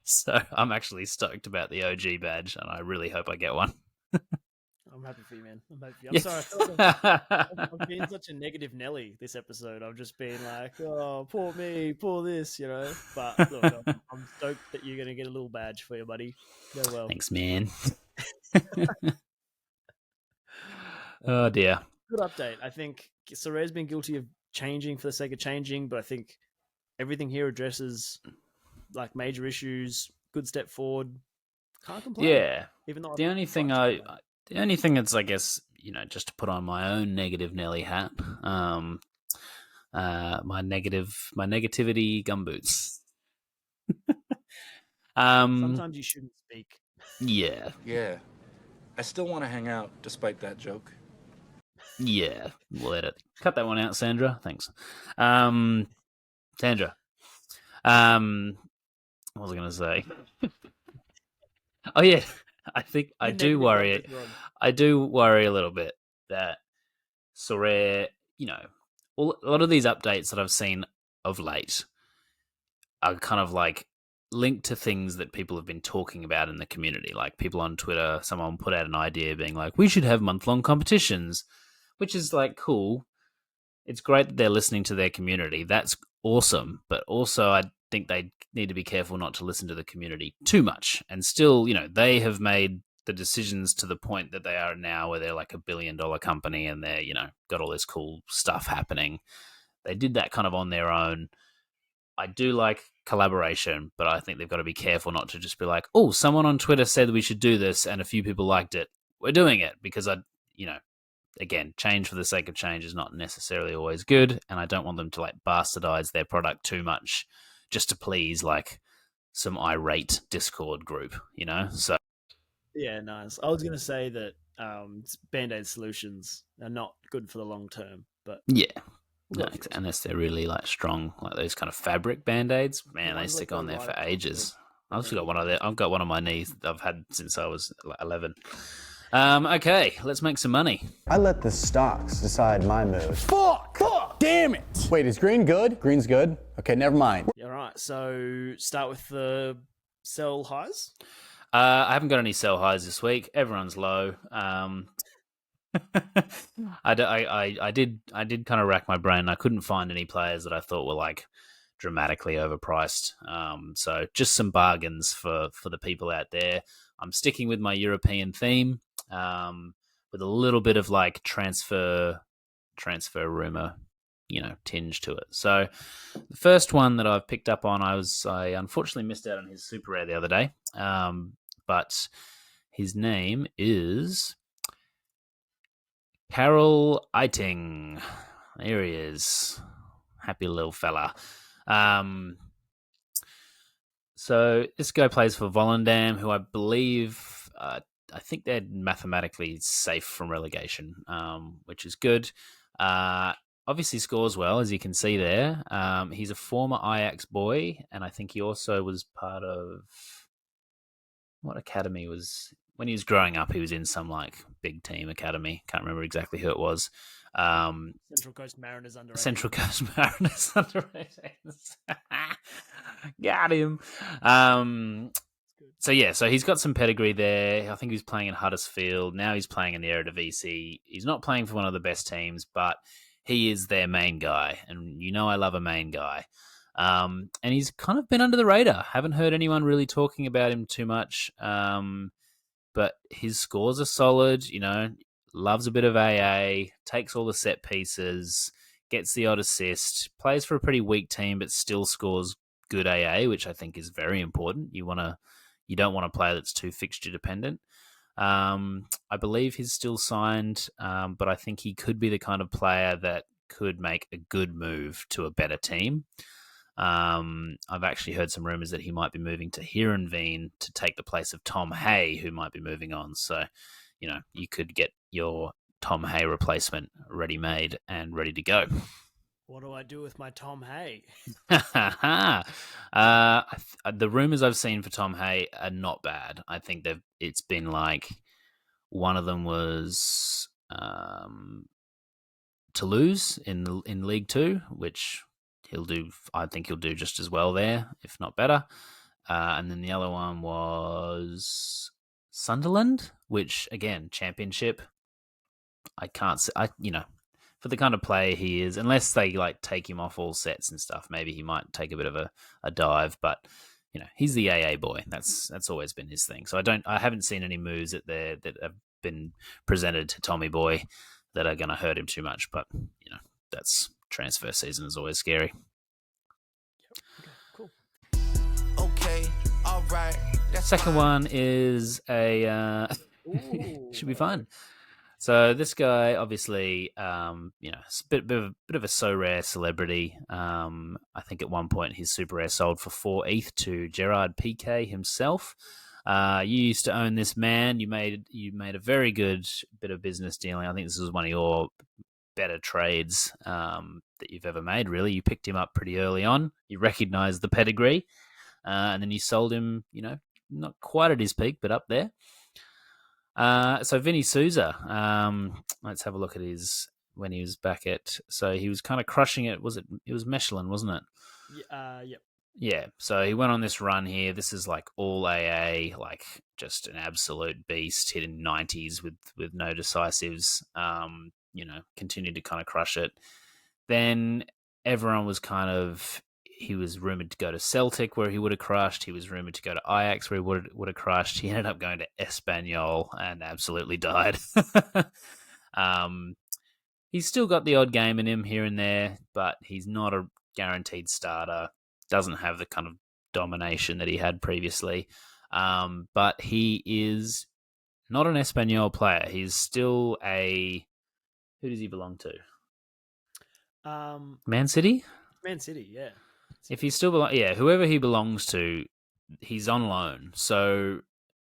So I'm actually stoked about the OG badge, and I really hope I get one. I'm happy for you, man. I'm happy for you. I'm sorry. I feel like I've been such a negative Nelly this episode. I've just been like, oh, poor me, poor this, But look, I'm stoked that you're going to get a little badge for you, buddy. Go well. Thanks, man. Oh, dear. Good update. I think Sorare's been guilty of changing for the sake of changing, but I think everything here addresses like major issues. Good step forward. Can't complain. Yeah. Even though the only thing that's, I guess, just to put on my own negative Nelly hat, my negativity gumboots. Sometimes you shouldn't speak. Yeah. Yeah. I still want to hang out despite that joke. Yeah, we'll let it. Cut that one out, Sandra. Thanks. Sandra. What was I going to say? Oh, yeah. I think I do worry. I do worry a little bit that Sorare, a lot of these updates that I've seen of late are kind of like linked to things that people have been talking about in the community. Like people on Twitter, someone put out an idea being like, we should have month-long competitions, which is like cool. It's great that they're listening to their community. That's awesome. But also I think they need to be careful not to listen to the community too much. And still, they have made the decisions to the point that they are now where they're like $1 billion company and they're, got all this cool stuff happening. They did that kind of on their own. I do like collaboration, but I think they've got to be careful not to just be like, oh, someone on Twitter said we should do this and a few people liked it. We're doing it because again, change for the sake of change is not necessarily always good. And I don't want them to like bastardize their product too much just to please like some irate Discord group, So yeah, nice. I was going to say that Band-Aid solutions are not good for the long term, but yeah, We'll go for it. unless they're really like strong, like those kind of fabric band-aids. Man, they ones stick that go on there right for across ages. the I've got knee. one of there. I've got one on my knees that I've had since I was like 11. Okay, let's make some money. I let the stocks decide my mood. Fuck! Damn it! Wait, is green good? Green's good? Okay, never mind. Yeah, right. So start with the sell highs. I haven't got any sell highs this week. Everyone's low. I did kind of rack my brain. I couldn't find any players that I thought were like dramatically overpriced. So just some bargains for the people out there. I'm sticking with my European theme, with a little bit of like transfer rumor, tinge to it. So the first one that I've picked up on, I unfortunately missed out on his super rare the other day. But his name is Carol Eiting. There he is. Happy little fella. So this guy plays for Volendam, who I believe, I think they're mathematically safe from relegation, which is good. Obviously scores well, as you can see there. He's a former Ajax boy, and I think he also was part of... What academy was... When he was growing up, he was in some like big team academy. Can't remember exactly who it was. Central Coast Mariners under 18. Central Coast Mariners under 18s. Got him. So he's got some pedigree there. I think he was playing in Huddersfield. Now he's playing in the Eredivisie. He's not playing for one of the best teams, but he is their main guy. And I love a main guy. And he's kind of been under the radar. Haven't heard anyone really talking about him too much. But his scores are solid, loves a bit of AA, takes all the set pieces, gets the odd assist, plays for a pretty weak team, but still scores good AA, which I think is very important. You don't want a player that's too fixture dependent. I believe he's still signed, but I think he could be the kind of player that could make a good move to a better team. I've actually heard some rumors that he might be moving to Heerenveen to take the place of Tom Hay, who might be moving on. So, you could get your Tom Hay replacement ready-made and ready to go. What do I do with my Tom Hay? The rumors I've seen for Tom Hay are not bad. I think it's been like one of them was Toulouse in League Two, which he'll do. I think he'll do just as well there, if not better. And then the other one was Sunderland, which again, Championship. I can't say, for the kind of player he is, unless they like take him off all sets and stuff, maybe he might take a bit of a dive. But he's the AA boy. That's always been his thing. So I haven't seen any moves that have been presented to Tommy Boy that are going to hurt him too much. But that's transfer season is always scary. Okay, cool. Okay, all right. Second one is a should be fun. So this guy, obviously, it's a bit of a Sorare celebrity. I think at one point his super rare sold for 4 ETH to Gerard Piqué himself. You used to own this man. You made a very good bit of business dealing. I think this was one of your better trades that you've ever made. Really, you picked him up pretty early on. You recognised the pedigree, and then you sold him. Not quite at his peak, but up there. So Vinny Souza, let's have a look at when he was back at. So he was kind of crushing it. It was Michelin, wasn't it? Yep. Yeah. So he went on this run here. This is like all AA, like just an absolute beast, hitting 90s with no decisives. Continued to kind of crush it. Then everyone was he was rumoured to go to Celtic, where he would have crushed. He was rumoured to go to Ajax, where he would have crushed. He ended up going to Espanyol and absolutely died. He's still got the odd game in him here and there, but he's not a guaranteed starter. Doesn't have the kind of domination that he had previously. But he is not an Espanyol player. He's still who does he belong to? Man City? Man City, yeah. If he still whoever he belongs to, he's on loan. So,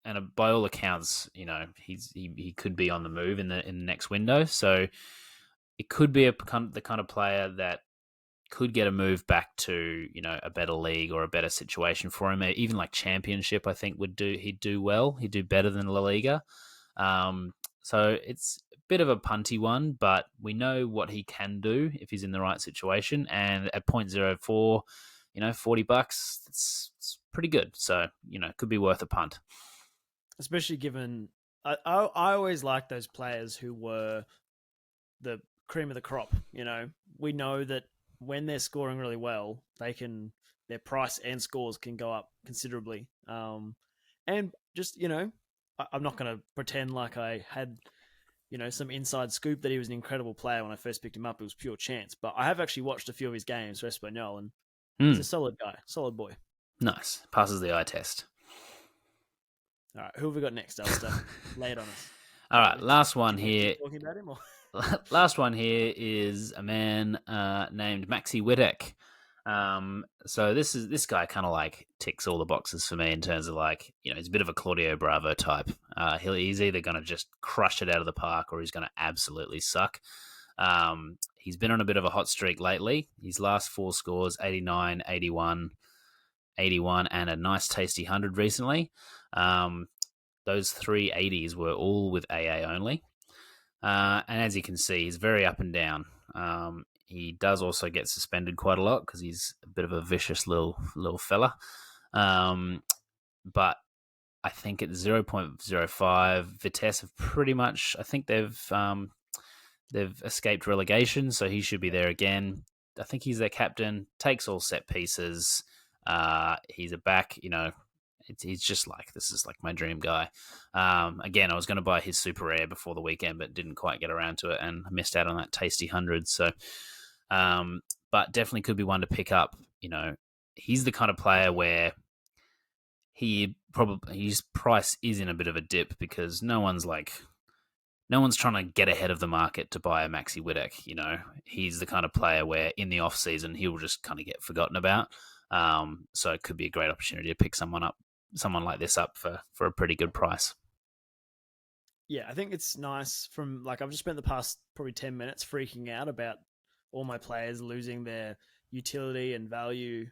and by all accounts, he could be on the move in the next window. So, it could be the kind of player that could get a move back to, a better league or a better situation for him. Even like Championship, I think he'd do well. He'd do better than La Liga. So it's a bit of a punty one, but we know what he can do if he's in the right situation. And at 0.04, $40, it's pretty good. So, it could be worth a punt. Especially given, I always like those players who were the cream of the crop. We know that when they're scoring really well, their price and scores can go up considerably. And just, I'm not going to pretend like I had, some inside scoop that he was an incredible player when I first picked him up. It was pure chance. But I have actually watched a few of his games for Espanyol, and he's a solid guy, solid boy. Nice. Passes the eye test. All right, who have we got next, Alistair? Lay it on us. All right, last one here. Talking about him, or? Last one here is a man named Maxi Widek. So this guy kind of like ticks all the boxes for me in terms of like, he's a bit of a Claudio Bravo type. He's either going to just crush it out of the park or he's going to absolutely suck. He's been on a bit of a hot streak lately. His last 4 scores, 89, 81, 81, and a nice tasty 100 recently. Those 3 80s were all with AA only. And as you can see, he's very up and down. He does also get suspended quite a lot because he's a bit of a vicious little fella. But I think at 0.05, Vitesse have pretty much, I think they've escaped relegation, so he should be there again. I think he's their captain, takes all set pieces. He's a back, he's just like, this is like my dream guy. Again, I was going to buy his super rare before the weekend, but didn't quite get around to it and missed out on that tasty 100. So, but definitely could be one to pick up. He's the kind of player where his price is in a bit of a dip because no one's trying to get ahead of the market to buy a Maxi Widek. He's the kind of player where in the off season, he will just kind of get forgotten about. So it could be a great opportunity to pick someone like this up for a pretty good price. Yeah, I think it's nice I've just spent the past probably 10 minutes freaking out about all my players losing their utility and value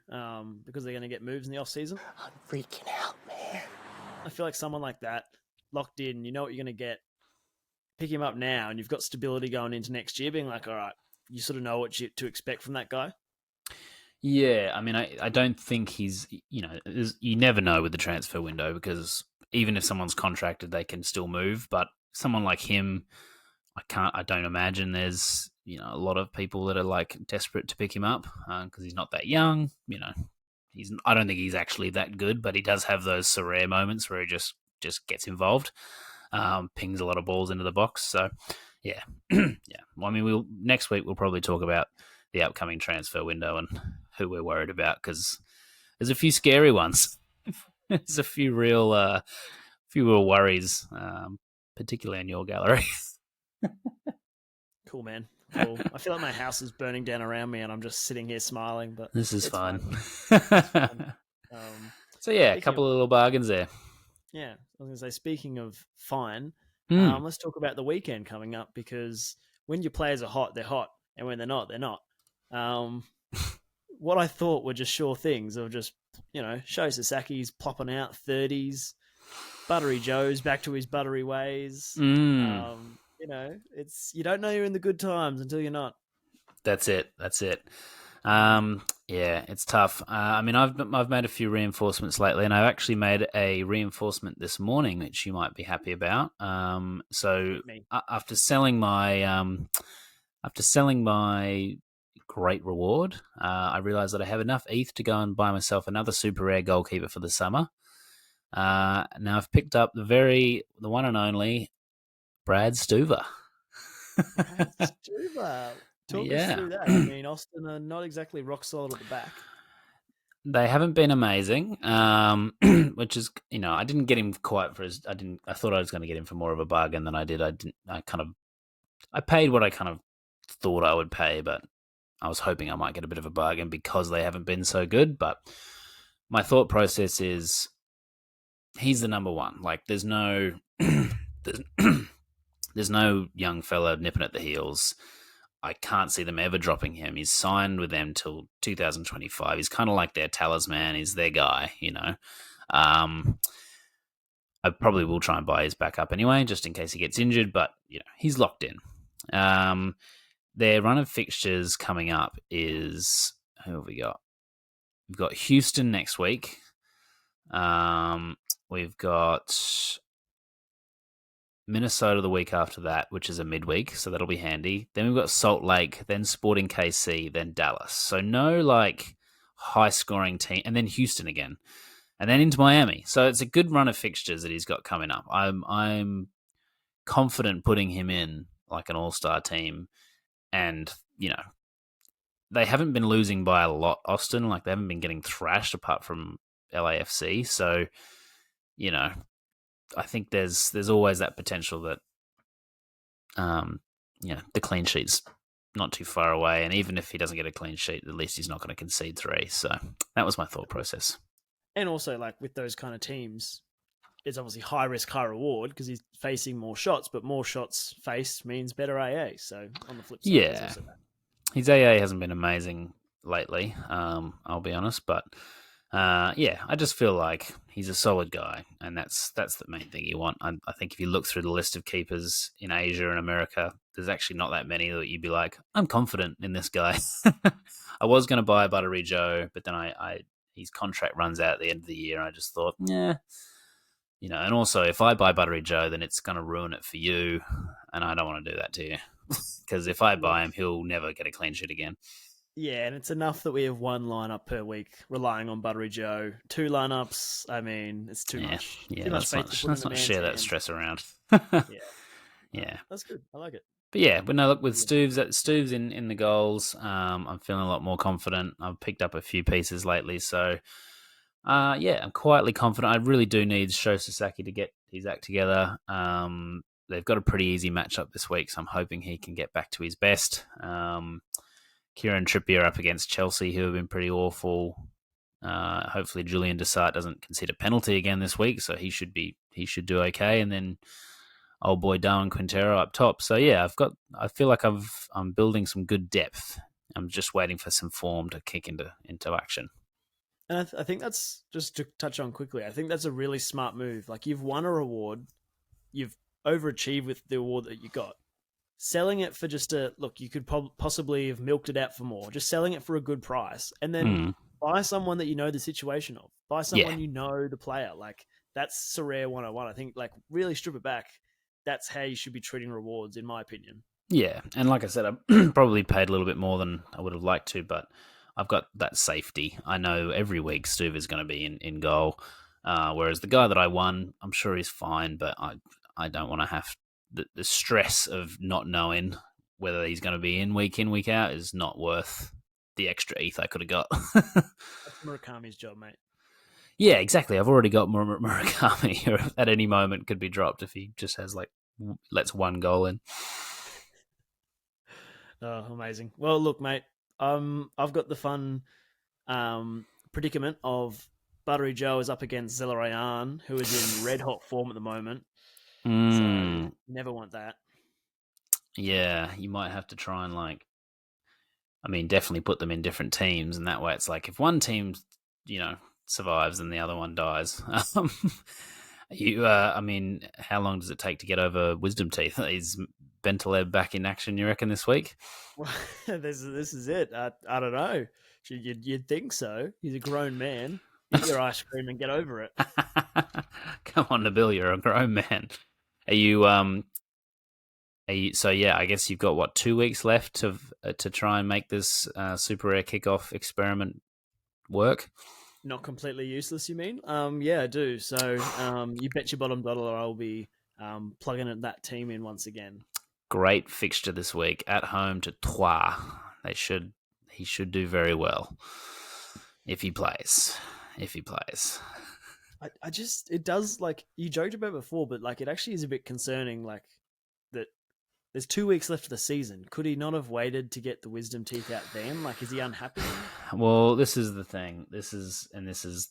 because they're going to get moves in the off season. I'm freaking out, man. I feel like someone like that, locked in, you know what you're going to get. Pick him up now and you've got stability going into next year, being like, all right, you sort of know what to expect from that guy. Yeah, I mean, I don't think he's, you never know with the transfer window because even if someone's contracted, they can still move. But someone like him, I don't imagine there's, a lot of people that are like desperate to pick him up because he's not that young. I don't think he's actually that good, but he does have those Sorare moments where he just gets involved, pings a lot of balls into the box. So, yeah, yeah. Well, I mean, next week we'll probably talk about the upcoming transfer window and who we're worried about because there's a few scary ones. There's a few real worries, particularly in your gallery. Cool, man. Cool. I feel like my house is burning down around me and I'm just sitting here smiling, but this is fun. It's fun. So yeah, a couple of little bargains there. Yeah, I was going to say, speaking of fine, let's talk about the weekend coming up because when your players are hot, they're hot, and when they're not, they're not. What I thought were just sure things of just, Sho Sasaki's plopping out 30s, Buttery Joe's back to his buttery ways. It's you don't know you're in the good times until you're not. That's it. Yeah, it's tough. I mean, I've made a few reinforcements lately, and I've actually made a reinforcement this morning, which you might be happy about. So after selling my great reward, I realised that I have enough ETH to go and buy myself another super rare goalkeeper for the summer. Now I've picked up the one and only Brad Stuver. Brad Stuver. Talk us through that. I mean, Austin are not exactly rock solid at the back. They haven't been amazing, which is, I didn't get him quite for his. I thought I was going to get him for more of a bargain than I did. I paid what I kind of thought I would pay, but I was hoping I might get a bit of a bargain because they haven't been so good. But my thought process is, he's the number one. Like, there's no, there's no young fella nipping at the heels. I can't see them ever dropping him. He's signed with them till 2025. He's kind of like their talisman. He's their guy, you know. I probably will try and buy his backup anyway, just in case he gets injured, but you know, he's locked in. Their run of fixtures coming up is, who have we got? We've got Houston next week. We've got Minnesota the week after that, which is a midweek, so that'll be handy. Then we've got Salt Lake, then Sporting KC, then Dallas. So no like high scoring team, and then Houston again, and then into Miami. So it's a good run of fixtures that he's got coming up. I'm confident putting him in like an all-star team, and you know, they haven't been losing by a lot, Austin. Like they haven't been getting thrashed apart from LAFC. So, you know, I think there's always that potential that, the clean sheet's not too far away. And even if he doesn't get a clean sheet, at least he's not going to concede 3. So that was my thought process. And also, like with those kind of teams, it's obviously high risk, high reward because he's facing more shots, but more shots faced means better AA. So on the flip side, there's also that. His AA hasn't been amazing lately, I'll be honest, but I just feel like he's a solid guy, and that's the main thing you want. I think if you look through the list of keepers in Asia and America, there's actually not that many that you'd be like, I'm confident in this guy. I was going to buy Buttery Joe, but then his contract runs out at the end of the year, and I just thought, you know, and also if I buy Buttery Joe, then it's going to ruin it for you, and I don't want to do that to you. Because if I buy him, he'll never get a clean sheet again. Yeah, and it's enough that we have one lineup per week relying on Buttery Joe. 2 lineups, I mean, it's too much. Yeah, too let's not share that stress around. Yeah. That's good. I like it. But yeah, but no, look, with Stu's in the goals, I'm feeling a lot more confident. I've picked up a few pieces lately, so I'm quietly confident. I really do need Sho Sasaki to get his act together. They've got a pretty easy matchup this week, so I'm hoping he can get back to his best. Kieran Trippier up against Chelsea, who have been pretty awful. Hopefully Julian Desart doesn't concede a penalty again this week, so he should do okay. And then old boy Darwin Quintero up top. So yeah, I feel like I'm building some good depth. I'm just waiting for some form to kick into action. And I think that's, just to touch on quickly, I think that's a really smart move. Like you've won a reward, you've overachieved with the award that you got. Selling it for just you could possibly have milked it out for more. Just selling it for a good price, and then buy someone that you know the situation of. Buy someone you know the player. Like that's Sorare 101. I think like really strip it back. That's how you should be treating rewards, in my opinion. Yeah, and like I said, I probably paid a little bit more than I would have liked to, but I've got that safety. I know every week Stuve is going to be in goal, whereas the guy that I won, I'm sure he's fine, but I don't want to have the stress of not knowing whether he's going to be in, week out, is not worth the extra ETH I could have got. That's Murakami's job, mate. Yeah, exactly. I've already got Murakami, who at any moment could be dropped if he just has lets one goal in. Oh, amazing. Well, look, mate, I've got the fun predicament of Buttery Joe is up against Zelarayan, who is in red hot form at the moment. So never want that. Yeah, you might have to try and definitely put them in different teams, and that way it's like if one team, survives and the other one dies. How long does it take to get over Wisdom Teeth? Is Bentaleb back in action, you reckon, this week? Well, this is it. I don't know. You'd think so. He's a grown man. Eat your ice cream and get over it. Come on, Nabil, you're a grown man. Are you? So yeah, I guess you've got 2 weeks left to try and make this super rare kickoff experiment work. Not completely useless, you mean? Yeah, I do. So you bet your bottom dollar I'll be plugging that team in once again. Great fixture this week at home to Troyes. He should do very well if he plays. It does, like you joked about before, but like it actually is a bit concerning, like that there's 2 weeks left of the season. Could he not have waited to get the wisdom teeth out then? Like, is he unhappy? Well, this is the thing. This is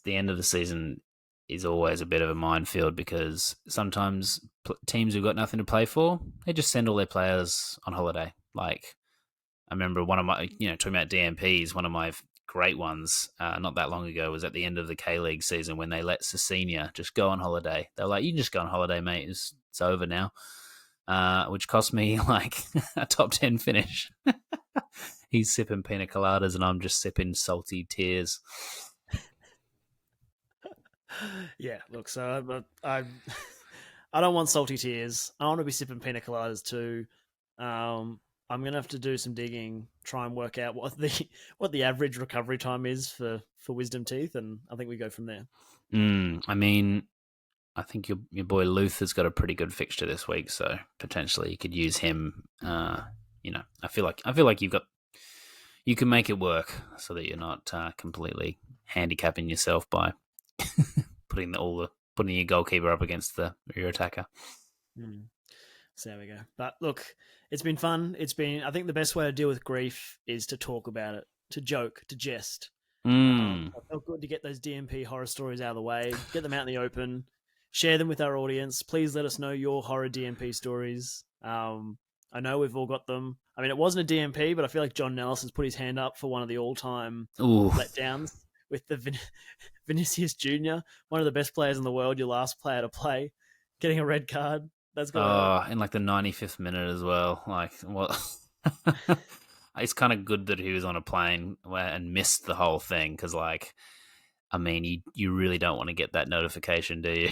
the end of the season is always a bit of a minefield because sometimes teams who've got nothing to play for, they just send all their players on holiday. Like, I remember one of my, talking about DNPs, one of my great ones not that long ago was at the end of the K-League season when they let Cecina just go on holiday. They're like, you can just go on holiday, mate. It's over now. Which cost me like a top 10 finish. He's sipping pina coladas and I'm just sipping salty tears. Yeah, look, so I don't want salty tears. I want to be sipping pina coladas too. I'm gonna have to do some digging, try and work out what the average recovery time is for wisdom teeth, and I think we go from there. I mean, I think your boy Luther's got a pretty good fixture this week, so potentially you could use him. I feel like you can make it work so that you're not completely handicapping yourself by putting your goalkeeper up against your attacker. So there we go. But look, it's been fun. I think the best way to deal with grief is to talk about it, to joke, to jest. I felt good to get those DNP horror stories out of the way, get them out in the open, share them with our audience. Please let us know your horror DNP stories. I know we've all got them. I mean, it wasn't a DNP, but I feel like John Nellis has put his hand up for one of the all-time letdowns with the Vinicius Jr., one of the best players in the world, your last player to play, getting a red card. That's got in like the 95th minute as well. Like, what? It's kind of good that he was on a plane and missed the whole thing because, like, I mean, you really don't want to get that notification, do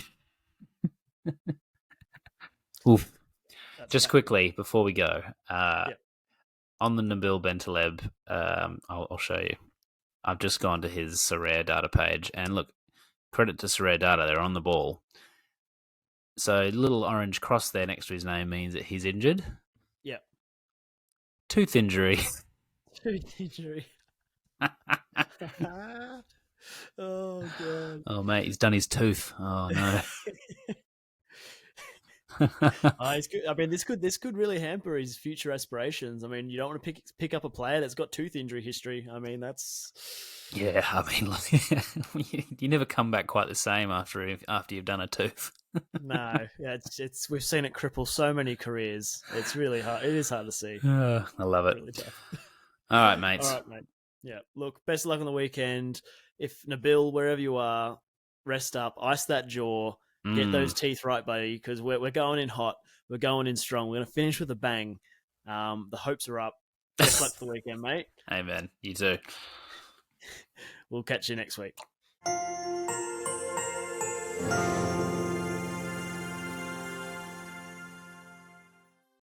you? Oof. Just quickly before we go, on the Nabil Bentaleb, I'll show you. I've just gone to his Sorare data page, and look, credit to Sorare data, they're on the ball. So little orange cross there next to his name means that he's injured. Yep. Tooth injury. Tooth injury. Oh god. Oh mate, he's done his tooth. Oh no. It's good. I mean, this could really hamper his future aspirations. I mean, you don't want to pick up a player that's got tooth injury history. I mean, that's I mean, like, you never come back quite the same after you've done a tooth. No, yeah, it's we've seen it cripple so many careers. It's really hard. It is hard to see. I love it. Really tough. All right, mates. All right, mate. Yeah. Look, best of luck on the weekend. If Nabil, wherever you are, rest up, ice that jaw. Get those teeth right, buddy, because we're going in hot. We're going in strong. We're going to finish with a bang. The hopes are up. Best luck for the weekend, mate. Amen. You too. We'll catch you next week.